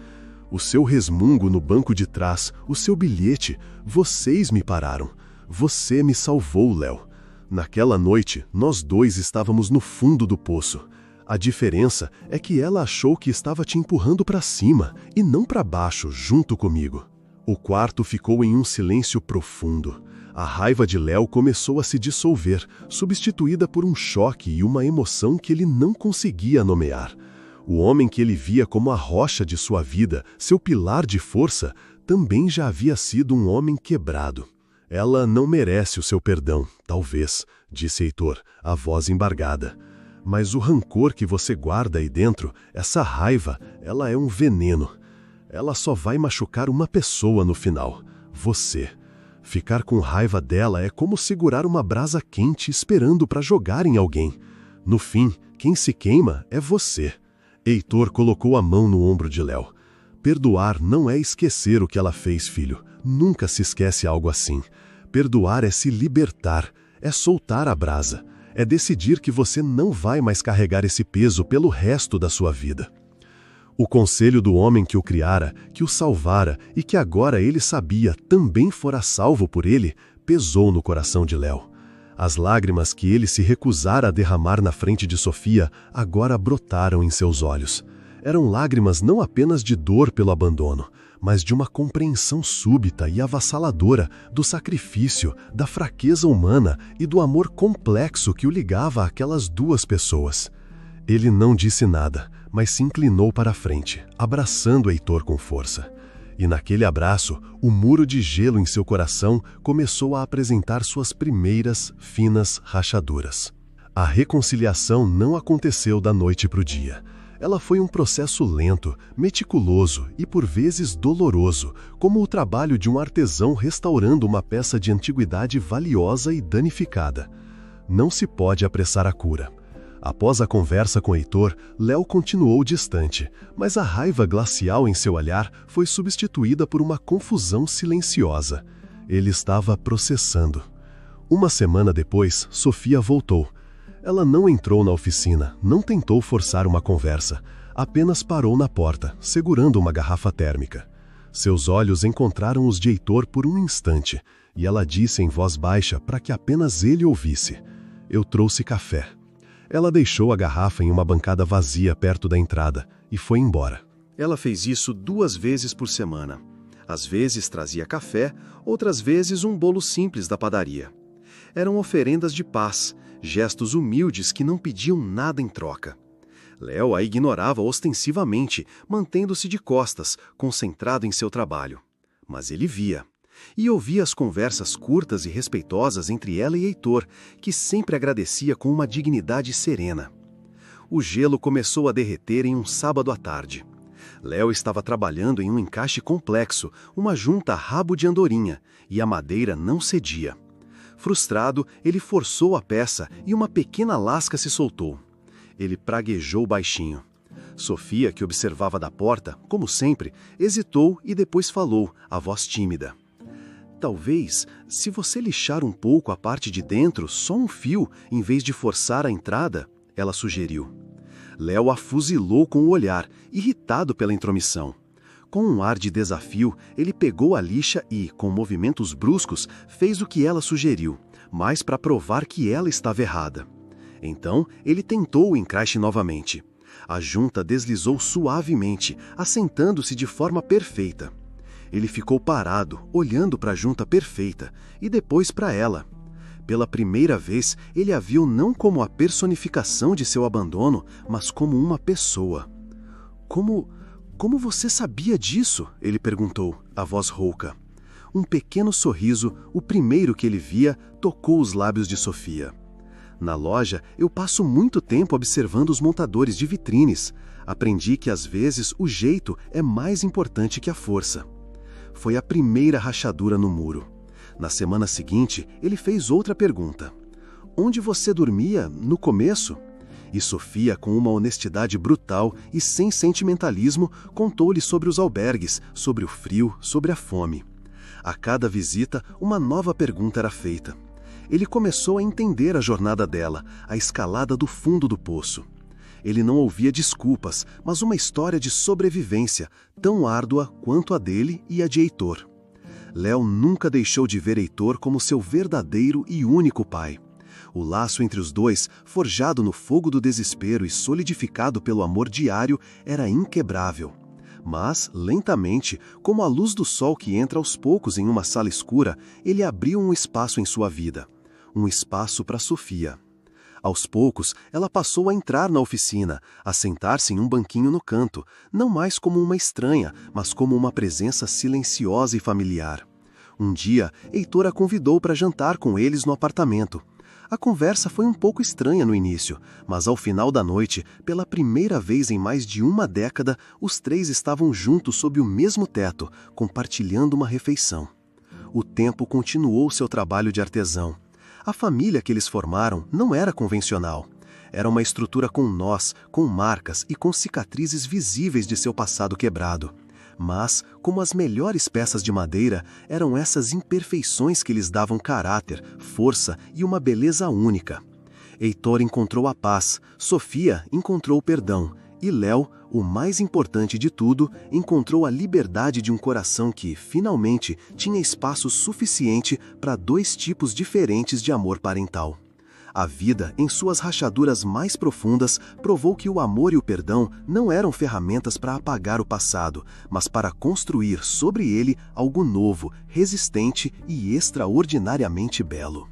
O seu resmungo no banco de trás, o seu bilhete, vocês me pararam. Você me salvou, Léo. Naquela noite, nós dois estávamos no fundo do poço. A diferença é que ela achou que estava te empurrando para cima e não para baixo, junto comigo." O quarto ficou em um silêncio profundo. A raiva de Léo começou a se dissolver, substituída por um choque e uma emoção que ele não conseguia nomear. O homem que ele via como a rocha de sua vida, seu pilar de força, também já havia sido um homem quebrado. "Ela não merece o seu perdão, talvez", disse Heitor, a voz embargada. "Mas o rancor que você guarda aí dentro, essa raiva, ela é um veneno. Ela só vai machucar uma pessoa no final, você. Ficar com raiva dela é como segurar uma brasa quente esperando para jogar em alguém. No fim, quem se queima é você." Heitor colocou a mão no ombro de Léo. "Perdoar não é esquecer o que ela fez, filho. Nunca se esquece algo assim. Perdoar é se libertar, é soltar a brasa, é decidir que você não vai mais carregar esse peso pelo resto da sua vida." O conselho do homem que o criara, que o salvara e que agora ele sabia também fora salvo por ele, pesou no coração de Léo. As lágrimas que ele se recusara a derramar na frente de Sofia agora brotaram em seus olhos. Eram lágrimas não apenas de dor pelo abandono, mas de uma compreensão súbita e avassaladora do sacrifício, da fraqueza humana e do amor complexo que o ligava àquelas duas pessoas. Ele não disse nada, mas se inclinou para a frente, abraçando Heitor com força. E naquele abraço, o muro de gelo em seu coração começou a apresentar suas primeiras finas rachaduras. A reconciliação não aconteceu da noite para o dia. Ela foi um processo lento, meticuloso e por vezes doloroso, como o trabalho de um artesão restaurando uma peça de antiguidade valiosa e danificada. Não se pode apressar a cura. Após a conversa com Heitor, Léo continuou distante, mas a raiva glacial em seu olhar foi substituída por uma confusão silenciosa. Ele estava processando. Uma semana depois, Sofia voltou. Ela não entrou na oficina, não tentou forçar uma conversa, apenas parou na porta, segurando uma garrafa térmica. Seus olhos encontraram os de Heitor por um instante, e ela disse em voz baixa para que apenas ele ouvisse: "Eu trouxe café." Ela deixou a garrafa em uma bancada vazia perto da entrada e foi embora. Ela fez isso 2 vezes por semana. Às vezes trazia café, outras vezes um bolo simples da padaria. Eram oferendas de paz, gestos humildes que não pediam nada em troca. Léo a ignorava ostensivamente, mantendo-se de costas, concentrado em seu trabalho. Mas ele via. E ouvia as conversas curtas e respeitosas entre ela e Heitor, que sempre agradecia com uma dignidade serena. O gelo começou a derreter em um sábado à tarde. Léo estava trabalhando em um encaixe complexo, uma junta a rabo de andorinha, e a madeira não cedia. Frustrado, ele forçou a peça e uma pequena lasca se soltou. Ele praguejou baixinho. Sofia, que observava da porta, como sempre, hesitou e depois falou, a voz tímida: "Talvez, se você lixar um pouco a parte de dentro, só um fio, em vez de forçar a entrada," ela sugeriu. Léo a fuzilou com o olhar, irritado pela intromissão. Com um ar de desafio, ele pegou a lixa e, com movimentos bruscos, fez o que ela sugeriu, mas para provar que ela estava errada. Então, ele tentou o encaixe novamente. A junta deslizou suavemente, assentando-se de forma perfeita. Ele ficou parado, olhando para a junta perfeita, e depois para ela. Pela primeira vez, ele a viu não como a personificação de seu abandono, mas como uma pessoa. Como você sabia disso?" ele perguntou, a voz rouca. Um pequeno sorriso, o primeiro que ele via, tocou os lábios de Sofia. "Na loja, eu passo muito tempo observando os montadores de vitrines. Aprendi que às vezes o jeito é mais importante que a força." Foi a primeira rachadura no muro. Na semana seguinte, ele fez outra pergunta: "Onde você dormia no começo?" E Sofia, com uma honestidade brutal e sem sentimentalismo, contou-lhe sobre os albergues, sobre o frio, sobre a fome. A cada visita, uma nova pergunta era feita. Ele começou a entender a jornada dela, a escalada do fundo do poço. Ele não ouvia desculpas, mas uma história de sobrevivência, tão árdua quanto a dele e a de Heitor. Léo nunca deixou de ver Heitor como seu verdadeiro e único pai. O laço entre os dois, forjado no fogo do desespero e solidificado pelo amor diário, era inquebrável. Mas, lentamente, como a luz do sol que entra aos poucos em uma sala escura, ele abriu um espaço em sua vida. Um espaço para Sofia. Aos poucos, ela passou a entrar na oficina, a sentar-se em um banquinho no canto, não mais como uma estranha, mas como uma presença silenciosa e familiar. Um dia, Heitor a convidou para jantar com eles no apartamento. A conversa foi um pouco estranha no início, mas ao final da noite, pela primeira vez em mais de uma década, os três estavam juntos sob o mesmo teto, compartilhando uma refeição. O tempo continuou seu trabalho de artesão. A família que eles formaram não era convencional. Era uma estrutura com nós, com marcas e com cicatrizes visíveis de seu passado quebrado. Mas, como as melhores peças de madeira, eram essas imperfeições que lhes davam caráter, força e uma beleza única. Heitor encontrou a paz, Sofia encontrou o perdão, e Léo, o mais importante de tudo, encontrou a liberdade de um coração que, finalmente, tinha espaço suficiente para 2 tipos diferentes de amor parental. A vida, em suas rachaduras mais profundas, provou que o amor e o perdão não eram ferramentas para apagar o passado, mas para construir sobre ele algo novo, resistente e extraordinariamente belo.